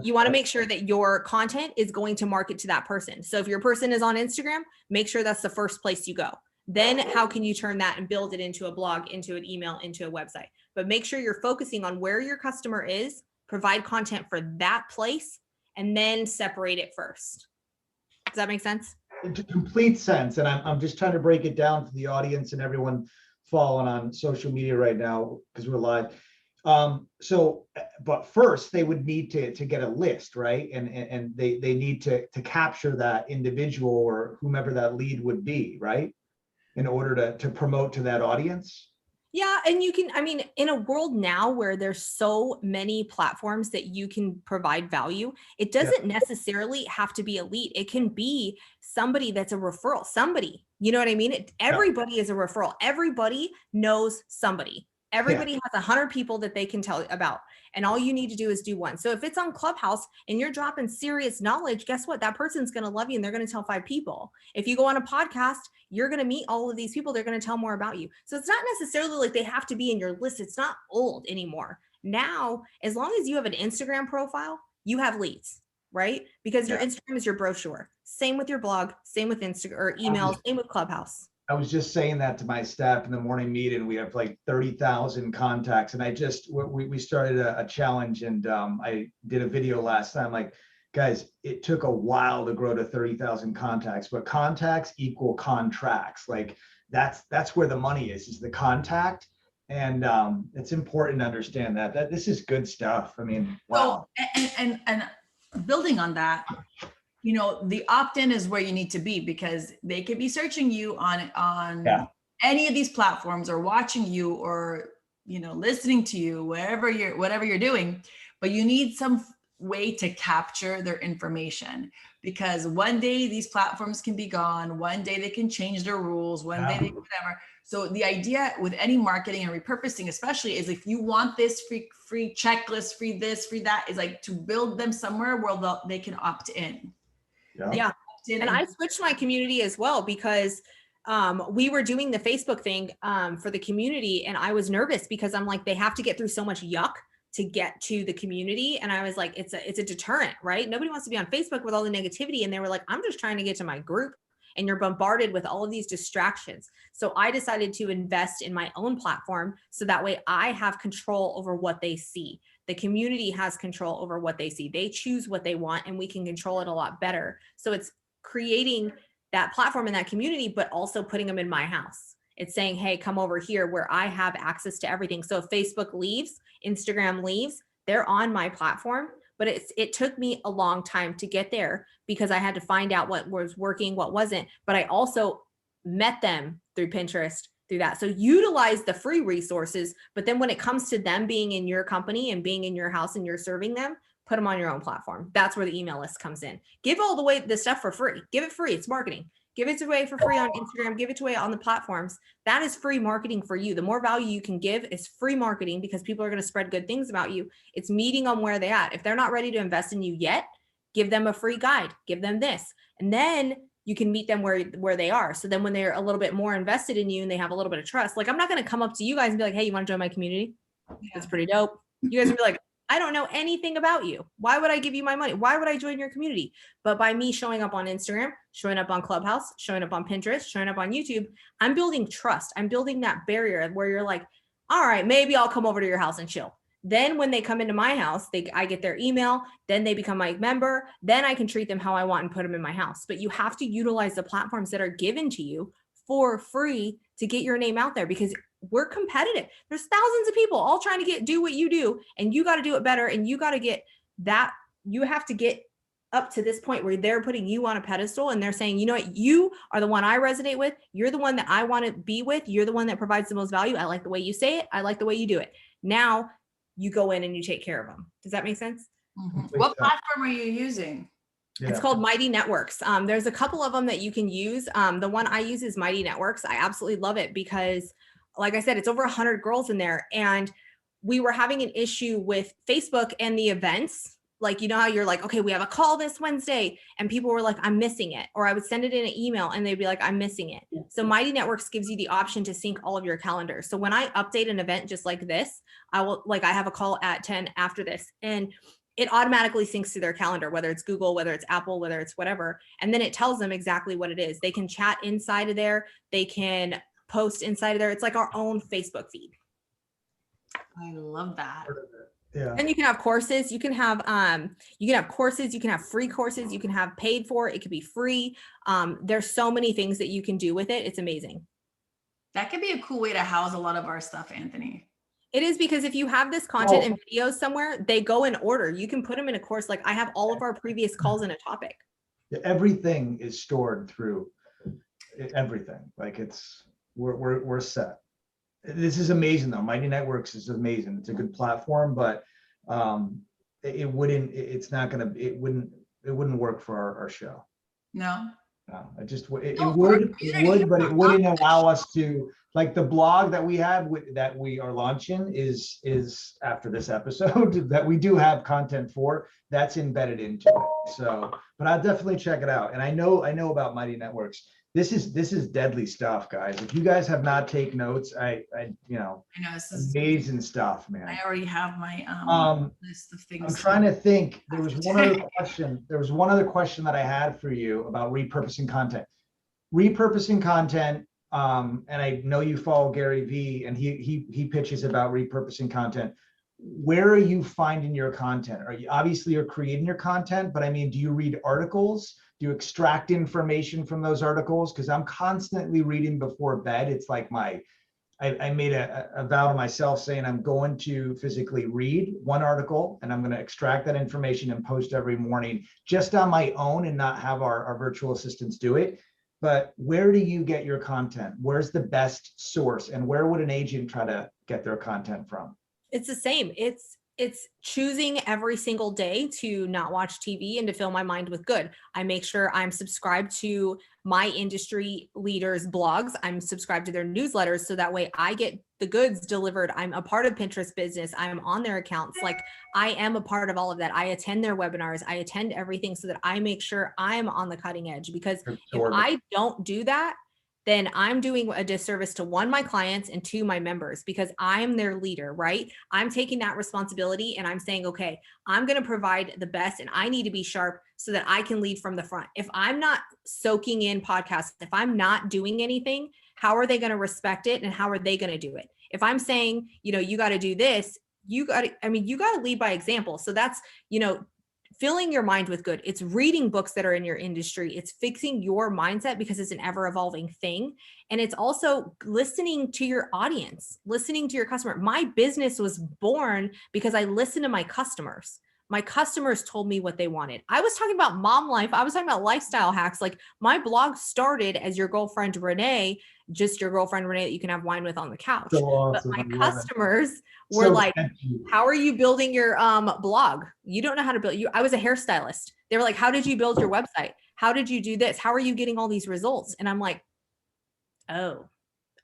You want to make sure that your content is going to market to that person. So if your person is on Instagram, make sure that's the first place you go. Then how can you turn that and build it into a blog, into an email, into a website? But make sure you're focusing on where your customer is, provide content for that place, and then separate it first. Does that make sense? Complete sense. And I'm just trying to break it down for the audience and everyone following on social media right now, because we're live. But first they would need to get a list, right? And they need to capture that individual or whomever that lead would be, right? In order to promote to that audience. Yeah. And you can, I mean, in a world now where there's so many platforms that you can provide value, it doesn't necessarily have to be elite. It can be somebody that's a referral, somebody, you know what I mean? Everybody is a referral. Everybody knows somebody. Everybody has 100 people that they can tell about, and all you need to do is do one. So if it's on Clubhouse and you're dropping serious knowledge, guess what? That person's going to love you and they're going to tell 5 people. If you go on a podcast, you're going to meet all of these people. They're going to tell more about you. So it's not necessarily like they have to be in your list. It's not old anymore. Now, as long as you have an Instagram profile, you have leads, right? Because your Instagram is your brochure. Same with your blog, same with Instagram or emails, same with Clubhouse. I was just saying that to my staff in the morning meeting. We have like 30,000 contacts, and we started a challenge, and I did a video last time. Like, guys, it took a while to grow to 30,000 contacts, but contacts equal contracts. Like that's where the money is the contact, and it's important to understand that this is good stuff. I mean, wow. So, and building on that, you know, the opt-in is where you need to be, because they could be searching you on any of these platforms, or watching you, or, you know, listening to you, whatever you're doing, but you need some way to capture their information, because one day these platforms can be gone. One day they can change their rules. One day they whatever. So the idea with any marketing and repurposing, especially, is if you want this free checklist, free this, free that, is like to build them somewhere where they can opt in. Yeah. And I switched my community as well, because we were doing the Facebook thing for the community, and I was nervous because I'm like, they have to get through so much yuck to get to the community. And I was like, it's a deterrent, right? Nobody wants to be on Facebook with all the negativity. And they were like, I'm just trying to get to my group, and you're bombarded with all of these distractions. So I decided to invest in my own platform, so that way I have control over what they see. The community has control over what they see. They choose what they want, and we can control it a lot better. So it's creating that platform in that community, but also putting them in my house. It's saying, hey, come over here where I have access to everything. So if Facebook leaves, Instagram leaves, they're on my platform. But it took me a long time to get there, because I had to find out what was working, what wasn't. But I also met them through Pinterest, through that. So utilize the free resources, but then when it comes to them being in your company and being in your house and you're serving them, put them on your own platform. That's where the email list comes in. Give all the stuff for free. Give it free. It's marketing. Give it away for free on Instagram. Give it away on the platforms. That is free marketing for you. The more value you can give is free marketing, because people are going to spread good things about you. It's meeting them where they're at. If they're not ready to invest in you yet, give them a free guide. Give them this. And then you can meet them where they are. So then when they're a little bit more invested in you and they have a little bit of trust, like I'm not going to come up to you guys and be like, hey, you want to join my community? That's pretty dope. You guys would be like, I don't know anything about you. Why would I give you my money? Why would I join your community? But by me showing up on Instagram, showing up on Clubhouse, showing up on Pinterest, showing up on YouTube, I'm building trust. I'm building that barrier where you're like, all right, maybe I'll come over to your house and chill. Then when they come into my house, I get their email, then they become my member, then I can treat them how I want and put them in my house. But you have to utilize the platforms that are given to you for free to get your name out there, because we're competitive. There's thousands of people all trying to do what you do, and you got to do it better. And you got to get that, you have to get up to this point where they're putting you on a pedestal and they're saying, you know what, you are the one I resonate with. You're the one that I want to be with. You're the one that provides the most value. I like the way you say it. I like the way you do it. Now you go in and you take care of them. Does that make sense? Mm-hmm. What platform are you using? Yeah. It's called Mighty Networks. There's a couple of them that you can use. The one I use is Mighty Networks. I absolutely love it because, like I said, it's over 100 girls in there. And we were having an issue with Facebook and the events. Like, you know how you're like, okay, we have a call this Wednesday, and people were like, I'm missing it. Or I would send it in an email and they'd be like, I'm missing it. So Mighty Networks gives you the option to sync all of your calendars. So when I update an event just like this, I have a call at 10 after this, and it automatically syncs to their calendar, whether it's Google, whether it's Apple, whether it's whatever. And then it tells them exactly what it is. They can chat inside of there. They can post inside of there. It's like our own Facebook feed. I love that. Yeah. And you can have courses. You can have courses. You can have free courses. You can have paid for. It could be free. There's so many things that you can do with it. It's amazing. That could be a cool way to house a lot of our stuff, Anthony. It is, because if you have this content and videos somewhere, they go in order. You can put them in a course. Like I have all of our previous calls in a topic. Everything is stored through everything. Like we're set. This is amazing though. Mighty Networks is amazing. It's a good platform, but it wouldn't work for our show. No. No, it would, but it wouldn't allow us to, like the blog that we have that we are launching is after this episode that we do have content for, that's embedded into it. So, but I'll definitely check it out. And I know about Mighty Networks. This is deadly stuff, guys. If you guys have not taken notes, I know this is amazing stuff, man. I already have my list of things. I'm trying to think. There was one other question. There was one other question that I had for you about repurposing content. Repurposing content, and I know you follow Gary Vee, and he pitches about repurposing content. Where are you finding your content? Obviously you're creating your content, but I mean, do you read articles? Do you extract information from those articles? Because I'm constantly reading before bed. It's like I made a vow to myself saying I'm going to physically read one article and I'm going to extract that information and post every morning just on my own and not have our virtual assistants do it. But where do you get your content? Where's the best source? And where would an agent try to get their content from? It's the same. It's choosing every single day to not watch TV and to fill my mind with good. I make sure I'm subscribed to my industry leaders' blogs. I'm subscribed to their newsletters, so that way I get the goods delivered. I'm a part of Pinterest business. I'm on their accounts. Like I am a part of all of that. I attend their webinars. I attend everything so that I make sure I'm on the cutting edge, because if I don't do that, then I'm doing a disservice to one, my clients, and two, my members, because I'm their leader, right? I'm taking that responsibility and I'm saying, okay, I'm going to provide the best and I need to be sharp so that I can lead from the front. If I'm not soaking in podcasts, if I'm not doing anything, how are they going to respect it? And how are they going to do it? If I'm saying, you got to do this, you got to lead by example. So that's, filling your mind with good. It's reading books that are in your industry. It's fixing your mindset because it's an ever evolving thing. And it's also listening to your audience, listening to your customer. My business was born because I listened to my customers. My customers told me what they wanted. I was talking about mom life. I was talking about lifestyle hacks. Like my blog started as your girlfriend, Renee, just your girlfriend, Renee, that you can have wine with on the couch. So awesome. But my customers were like, how are you building your blog? You don't know how to build. I was a hairstylist. They were like, how did you build your website? How did you do this? How are you getting all these results? And I'm like, oh,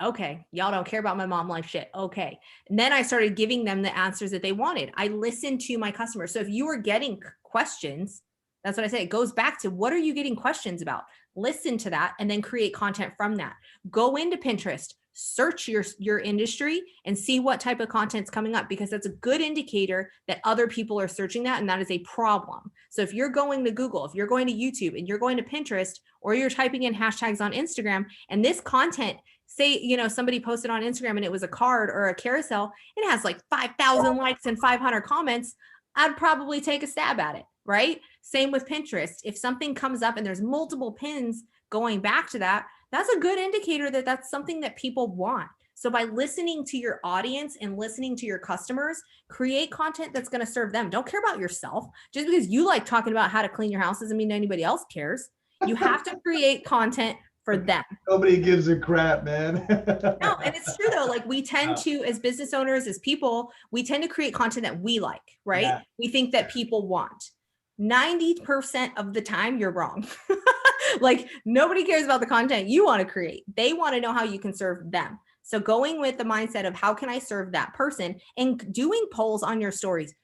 okay. Y'all don't care about my mom life shit. Okay. And then I started giving them the answers that they wanted. I listened to my customers. So if you are getting questions, that's what I say. It goes back to, what are you getting questions about? Listen to that and then create content from that. Go into Pinterest, search your industry and see what type of content's coming up, because that's a good indicator that other people are searching that. And that is a problem. So if you're going to Google, if you're going to YouTube and you're going to Pinterest, or you're typing in hashtags on Instagram, and this content, say, somebody posted on Instagram and it was a card or a carousel, it has like 5,000 likes and 500 comments, I'd probably take a stab at it, right? Same with Pinterest. If something comes up and there's multiple pins going back to that, that's a good indicator that that's something that people want. So by listening to your audience and listening to your customers, create content that's going to serve them. Don't care about yourself. Just because you like talking about how to clean your house doesn't mean anybody else cares. You have to create content for them. Nobody gives a crap, man. No, and it's true though. Like we tend to, as business owners, as people, we tend to create content that we like, right? Yeah. We think that people want. 90% of the time, you're wrong. Like nobody cares about the content you want to create. They want to know how you can serve them. So going with the mindset of how can I serve that person, and doing polls on your stories,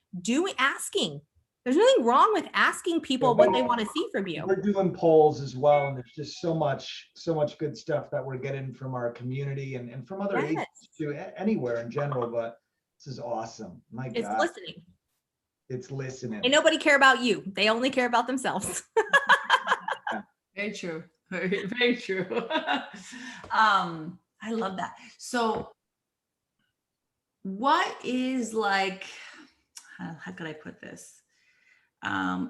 asking. There's nothing wrong with asking people what they want to see from you. We're doing polls as well, and there's just so much good stuff that we're getting from our community and from other agents too, anywhere in general. But this is awesome. My God. It's listening. It's listening. And nobody care about you. They only care about themselves. Very true. Very, very true. I love that. So what is like, how could I put this?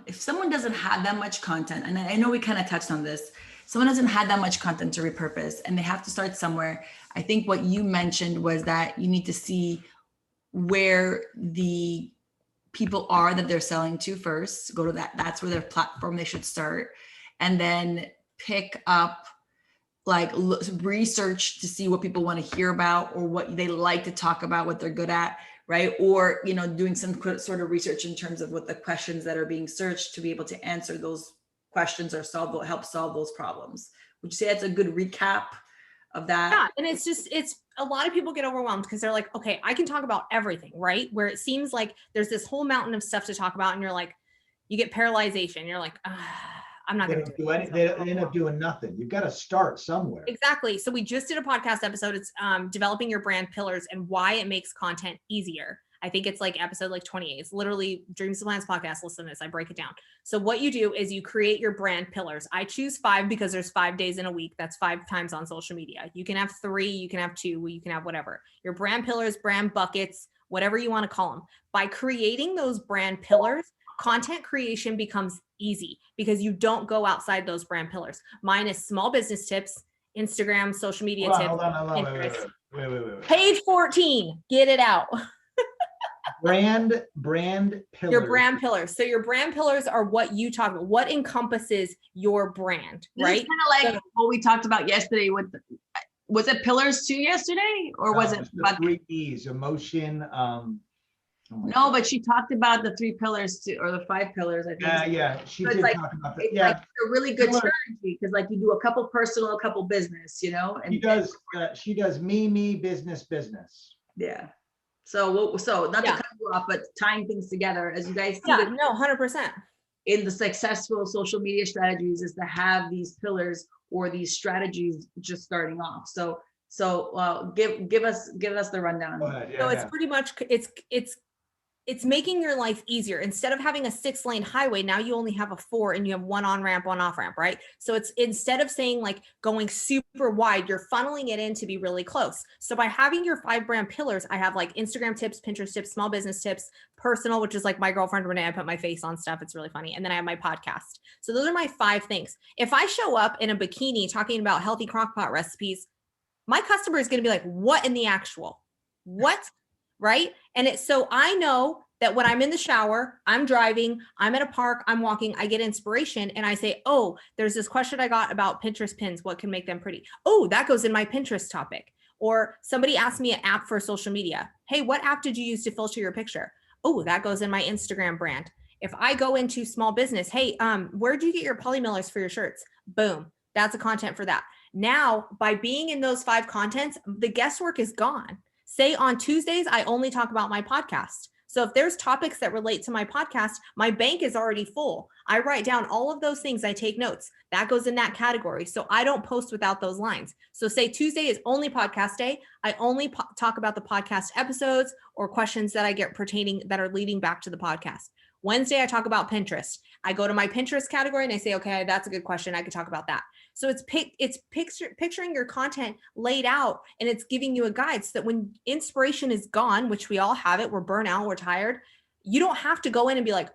If someone doesn't have that much content, and I know we kind of touched on this, someone doesn't have that much content to repurpose and they have to start somewhere. I think what you mentioned was that you need to see where the people are that they're selling to first, go to that. That's where their platform they should start. And then pick up, like research to see what people want to hear about or what they like to talk about, what they're good at, right? Or, doing some sort of research in terms of what the questions that are being searched to be able to answer those questions or help solve those problems. Would you say that's a good recap of that? Yeah, and it's a lot of people get overwhelmed because they're like, okay, I can talk about everything, right? Where it seems like there's this whole mountain of stuff to talk about, and you're like, you get paralyzation. You're like, I'm not going to do it. They end up doing nothing. You've got to start somewhere. Exactly. So we just did a podcast episode. It's developing your brand pillars and why it makes content easier. I think it's like episode 28. It's literally Dreams to Plans podcast. Listen to this. I break it down. So what you do is you create your brand pillars. I choose 5 because there's 5 days in a week. That's 5 times on social media. You can have 3, you can have 2, you can have whatever. Your brand pillars, brand buckets, whatever you want to call them. By creating those brand pillars, content creation becomes easy because you don't go outside those brand pillars. Mine is small business tips, Instagram, social media tips. Hold on. Wait. Page 14, get it out. Brand pillars. Your brand pillars. So your brand pillars are what you talk about, what encompasses your brand, right? It's kind of like what we talked about yesterday with, was it pillars 2 yesterday? Or was it the 3 E's, emotion, no, but she talked about the 3 pillars too, or the 5 pillars, I think. Yeah. She so did talk about that. It's yeah. like a really good strategy because you do a couple personal, a couple business, And she does me, business. Yeah. So not to cut you off, but tying things together as you guys see. Yeah, no, 100%. In the successful social media strategies is to have these pillars or these strategies just starting off. So give us the rundown. So it's pretty much it's making your life easier. Instead of having a 6-lane highway, now you only have a 4 and you have 1 on ramp, 1 off ramp, right? So it's instead of saying going super wide, you're funneling it in to be really close. So by having your 5 brand pillars, I have Instagram tips, Pinterest tips, small business tips, personal, which is my girlfriend Renee, I put my face on stuff. It's really funny. And then I have my podcast. So those are my 5 things. If I show up in a bikini talking about healthy crockpot recipes, my customer is going to be like, what in the actual? What? Right? And so I know that when I'm in the shower, I'm driving, I'm at a park, I'm walking, I get inspiration and I say, oh, there's this question I got about Pinterest pins. What can make them pretty? Oh, that goes in my Pinterest topic. Or somebody asked me an app for social media. Hey, what app did you use to filter your picture? Oh, that goes in my Instagram brand. If I go into small business, hey, where'd you get your poly millers for your shirts? Boom. That's a content for that. Now, by being in those 5 contents, the guesswork is gone. Say on Tuesdays, I only talk about my podcast. So if there's topics that relate to my podcast, my bank is already full. I write down all of those things. I take notes. That goes in that category. So I don't post without those lines. So say Tuesday is only podcast day. I only talk about the podcast episodes or questions that I get pertaining that are leading back to the podcast. Wednesday, I talk about Pinterest. I go to my Pinterest category and I say, okay, that's a good question. I could talk about that. So it's picturing your content laid out and it's giving you a guide so that when inspiration is gone, which we all have it, we're burnt out, we're tired. You don't have to go in and be like,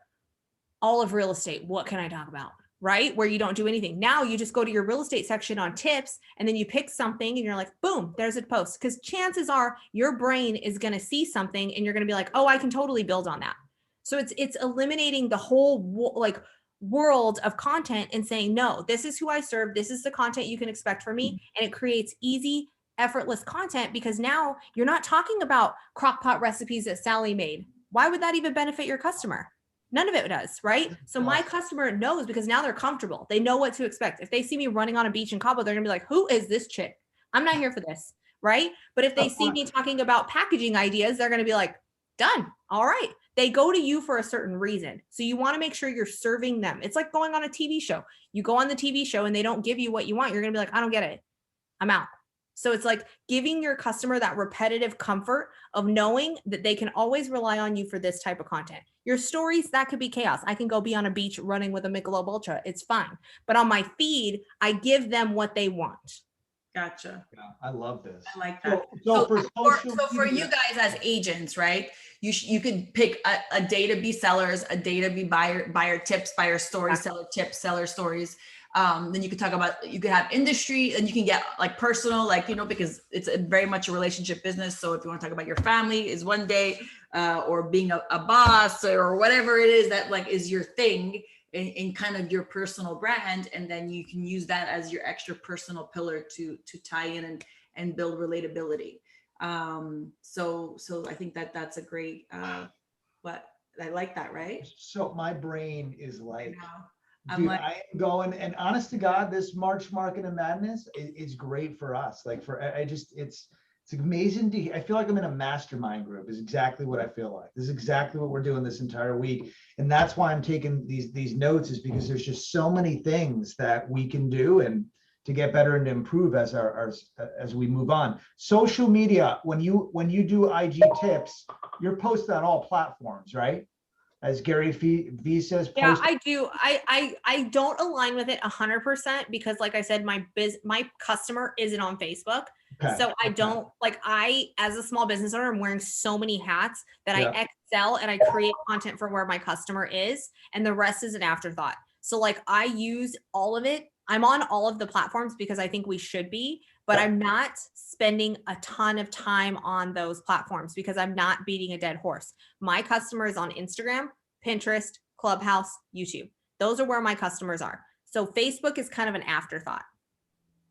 all of real estate, what can I talk about? right? Where you don't do anything. Now you just go to your real estate section on tips, and then you pick something and you're like, boom, there's a post. Because chances are your brain is going to see something and you're going to be like, oh, I can totally build on that. So it's eliminating the whole like world of content and saying, no, this is who I serve. This is the content you can expect from me. And it creates easy, effortless content, because now you're not talking about crock pot recipes that Sally made. Why would that even benefit your customer? None of it does, right? So my customer knows, because now they're comfortable. They know what to expect. If they see me running on a beach in Cabo, they're gonna be like, who is this chick? I'm not here for this, right? But if they see me talking about packaging ideas, they're gonna be like, done, all right. They go to you for a certain reason. So you wanna make sure you're serving them. It's like going on a TV show. You go on the TV show and they don't give you what you want. You're gonna be like, I don't get it, I'm out. So it's like giving your customer that repetitive comfort of knowing that they can always rely on you for this type of content. Your stories, that could be chaos. I can go be on a beach running with a Michelob Ultra. It's fine. But on my feed, I give them what they want. Gotcha. Yeah, I love this. I like that. So For you guys as agents, right? You could pick a day to be sellers, a day to be buyer tips, buyer stories, seller tips, seller stories. Then you could talk about, you could have industry, and you can get like personal, like, you know, because it's very much a relationship business. So if you want to talk about your family is one day, or being a boss or whatever it is that like is your thing in kind of your personal brand. And then you can use that as your extra personal pillar to tie in and build relatability. So I think that's a great, what I like that, right? So my brain is like, I'm dude, like, I am going, and honest to God, this March Market and Madness is great for us. Like it's amazing I feel like I'm in a mastermind group is exactly what I feel like. This is exactly what we're doing this entire week. And that's why I'm taking these notes, is because there's just so many things that we can do and to get better and to improve as as we move on. Social media, when you do IG tips, you're posted on all platforms, right? As Gary V says, yeah, I do. I don't align with it 100% because, like I said, my customer isn't on Facebook. Okay. So I don't as a small business owner, I'm wearing so many hats that I excel and I create content for where my customer is, and the rest is an afterthought. So like I use all of it. I'm on all of the platforms because I think we should be, but I'm not spending a ton of time on those platforms because I'm not beating a dead horse. My customer is on Instagram, Pinterest, Clubhouse, YouTube. Those are where my customers are. So Facebook is kind of an afterthought.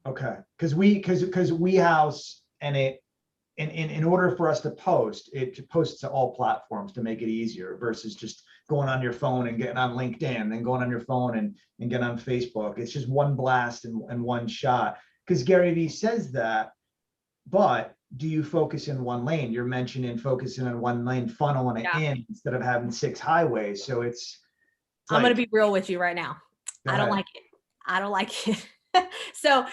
Okay, because we house, and in order for us to post, it posts to all platforms to make it easier versus just going on your phone and getting on LinkedIn, then going on your phone and getting on Facebook. It's just one blast and one shot. Because Gary Vee says that, but do you focus in one lane? You're mentioning focusing on one lane, funneling it in instead of having 6 highways. So it's I'm going to be real with you right now. I don't like it. I don't like it. So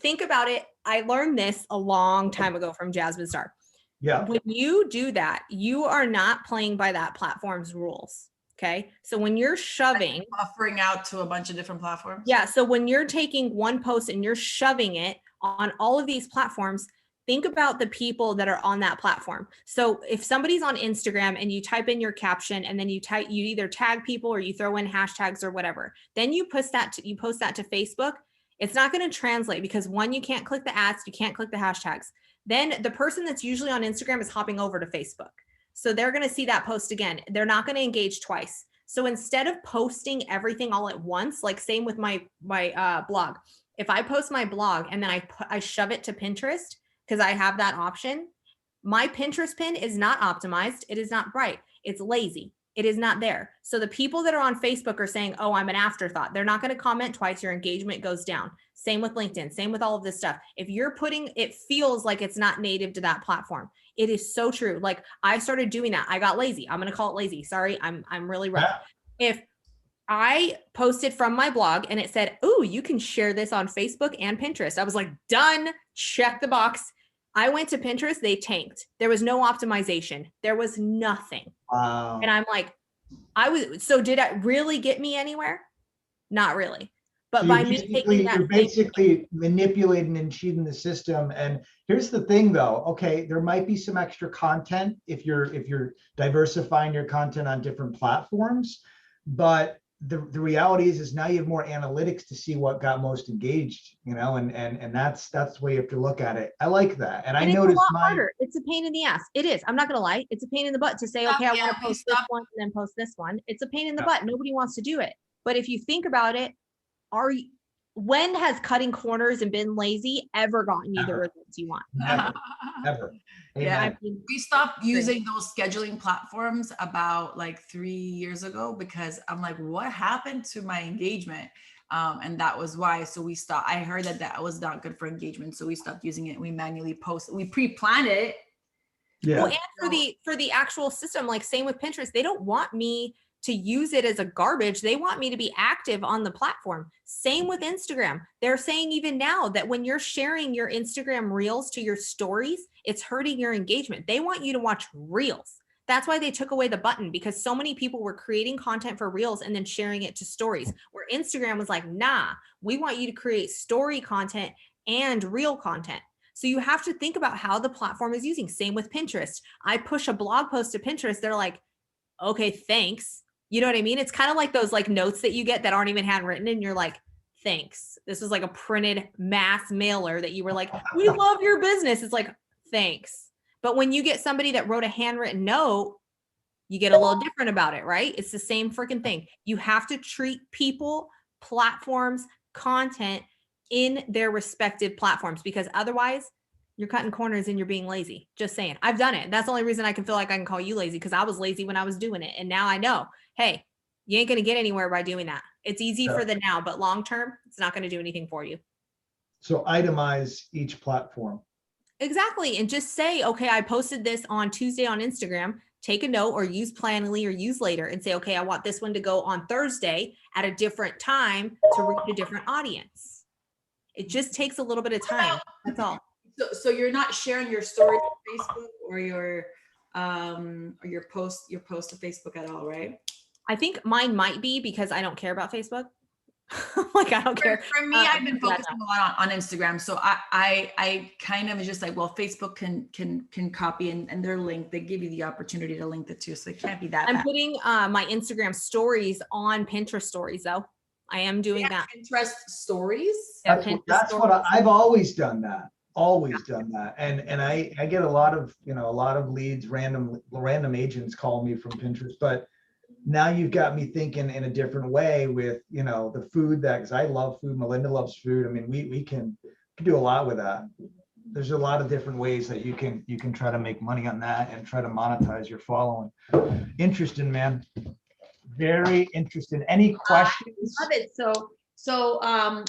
think about it. I learned this a long time ago from Jasmine Star. Yeah. When you do that, you are not playing by that platform's rules. Okay. So when you're shoving, offering out to a bunch of different platforms. Yeah. So when you're taking one post and you're shoving it on all of these platforms, think about the people that are on that platform. So if somebody's on Instagram and you type in your caption and then you either tag people or you throw in hashtags or whatever, then you post that to Facebook. It's not going to translate because one, you can't click the ads, you can't click the hashtags. Then the person that's usually on Instagram is hopping over to Facebook. So they're going to see that post again. They're not going to engage twice. So instead of posting everything all at once, like same with my blog, if I post my blog and then I shove it to Pinterest because I have that option, my Pinterest pin is not optimized. It is not bright. It's lazy. It is not there. So the people that are on Facebook are saying, oh, I'm an afterthought. They're not going to comment twice. Your engagement goes down. Same with LinkedIn, same with all of this stuff. If you're it feels like it's not native to that platform. It is so true. Like I started doing that. I got lazy. I'm going to call it lazy. Sorry. I'm really rough. If I posted from my blog and it said, oh, you can share this on Facebook and Pinterest, I was like, done. Check the box. I went to Pinterest. They tanked. There was no optimization. There was nothing. Wow. And I'm like, so did it really get me anywhere? Not really. But so by me taking that, you're basically manipulating and cheating the system. And here's the thing though, okay, there might be some extra content if you're diversifying your content on different platforms, but the reality is now you have more analytics to see what got most engaged, and that's the way you have to look at it. I like that. And I noticed harder. It's a pain in the ass. It is. I'm not going to lie. It's a pain in the butt to say, okay, I want to post this one and then post this one. It's a pain in the butt. Nobody wants to do it. But if you think about it, when has cutting corners and been lazy ever gotten you the results you want? Never. Yeah, we stopped using those scheduling platforms about like 3 years ago because I'm like, what happened to my engagement? And that was why. So we stopped. I heard that was not good for engagement, so we stopped using it. We manually post. We pre-planned it. Yeah. Well, and for the actual system, like same with Pinterest, they don't want me to use it as a garbage. They want me to be active on the platform. Same with Instagram. They're saying even now that when you're sharing your Instagram reels to your stories, it's hurting your engagement. They want you to watch reels. That's why they took away the button, because so many people were creating content for reels and then sharing it to stories, where Instagram was like, nah, we want you to create story content and reel content. So you have to think about how the platform is using. Same with Pinterest. I push a blog post to Pinterest. They're like, okay, thanks. You know what I mean? It's kind of like those like notes that you get that aren't even handwritten, and you're like, thanks. This was like a printed mass mailer that you were like, we love your business. It's like, thanks. But when you get somebody that wrote a handwritten note, you get a little different about it, right? It's the same freaking thing. You have to treat people, platforms, content in their respective platforms, because otherwise you're cutting corners and you're being lazy. Just saying. I've done it. That's the only reason I can feel like I can call you lazy, because I was lazy when I was doing it. And now I know, hey, you ain't going to get anywhere by doing that. It's easy for the now, but long term, it's not going to do anything for you. So itemize each platform. Exactly. And just say, okay, I posted this on Tuesday on Instagram. Take a note or use Planoly or use later and say, okay, I want this one to go on Thursday at a different time to reach a different audience. It just takes a little bit of time. That's all. So you're not sharing your story to Facebook or your post to Facebook at all, right? I think mine might be because I don't care about Facebook. Like I don't care. For me, I've been focusing a lot on Instagram. So I kind of is just like, well, Facebook can copy and their link. They give you the opportunity to link the two. So it can't be that I'm bad. putting my Instagram stories on Pinterest stories though. I am doing that. Pinterest stories. That's what I've always done that. Always done that. And I get a lot of leads, random agents call me from Pinterest, but now you've got me thinking in a different way with, the food because I love food. Melinda loves food. I mean, we can do a lot with that. There's a lot of different ways that you can try to make money on that and try to monetize your following. Interesting, man. Very interesting. Any questions? I love it. So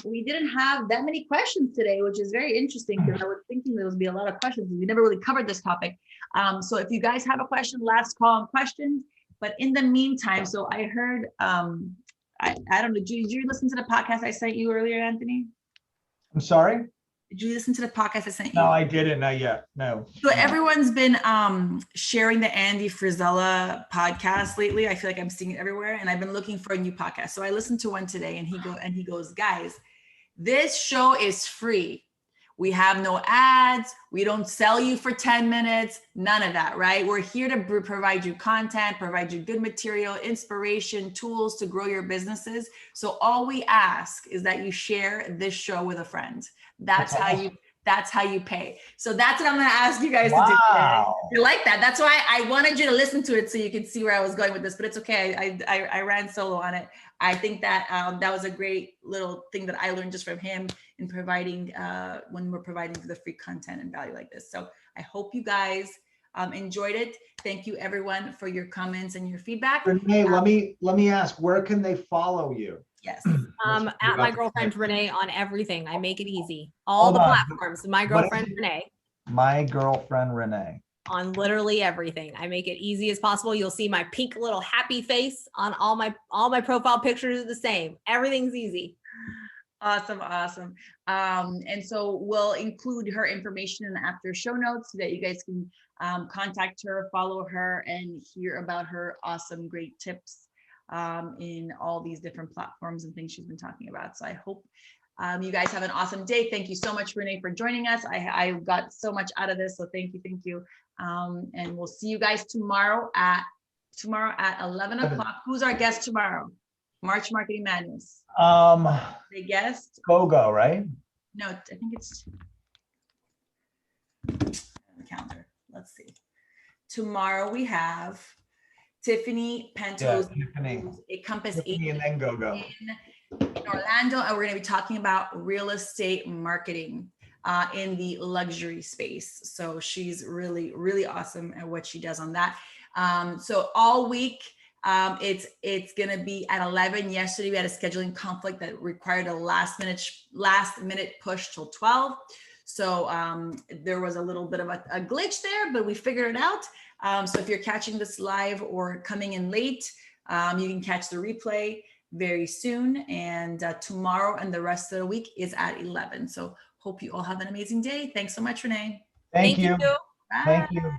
we didn't have that many questions today, which is very interesting, because I was thinking there would be a lot of questions. We never really covered this topic. So if you guys have a question, last call on questions. But in the meantime, so I heard, I don't know, did you listen to the podcast I sent you earlier, Anthony? I'm sorry? Did you listen to the podcast I sent you? No, I didn't. Not yet. No. So everyone's been sharing the Andy Frisella podcast lately. I feel like I'm seeing it everywhere, and I've been looking for a new podcast. So I listened to one today, and he goes, guys, this show is free. We have no ads. We don't sell you for 10 minutes. None of that, right? We're here to provide you content, provide you good material, inspiration, tools to grow your businesses. So all we ask is that you share this show with a friend. That's how you pay. So that's what I'm going to ask you guys to do today. You like that? That's why I wanted you to listen to it so you could see where I was going with this, but it's okay. I ran solo on it. I think that that was a great little thing that I learned just from him in providing when we're providing the free content and value like this. So I hope you guys enjoyed it. Thank you everyone for your comments and your feedback. Renee, let me ask, where can they follow you? Yes. At my girlfriend Renee on everything. I make it easy. All the platforms. My girlfriend Renee. My girlfriend Renee. On literally everything. I make it easy as possible. You'll see my pink little happy face on all my profile pictures are the same. Everything's easy. Awesome. And so we'll include her information in the after show notes so that you guys can contact her, follow her, and hear about her awesome, great tips in all these different platforms and things she's been talking about. So I hope you guys have an awesome day. Thank you so much, Renee, for joining us. I got so much out of this. So thank you. And we'll see you guys tomorrow at 11 o'clock. Who's our guest tomorrow? March Marketing Madness. They guessed. Go, right? No, I think it's the calendar. Let's see. Tomorrow we have Tiffany Panto's Tiffany. Compass Tiffany and then Go. in Orlando, and we're going to be talking about real estate marketing in the luxury space. So she's really, really awesome at what she does on that. So all week, it's going to be at 11. Yesterday, we had a scheduling conflict that required a last minute push till 12. So there was a little bit of a glitch there, but we figured it out. So if you're catching this live or coming in late, you can catch the replay very soon. And tomorrow and the rest of the week is at 11. So hope you all have an amazing day. Thanks so much, Renee. Thank you. Bye. Thank you.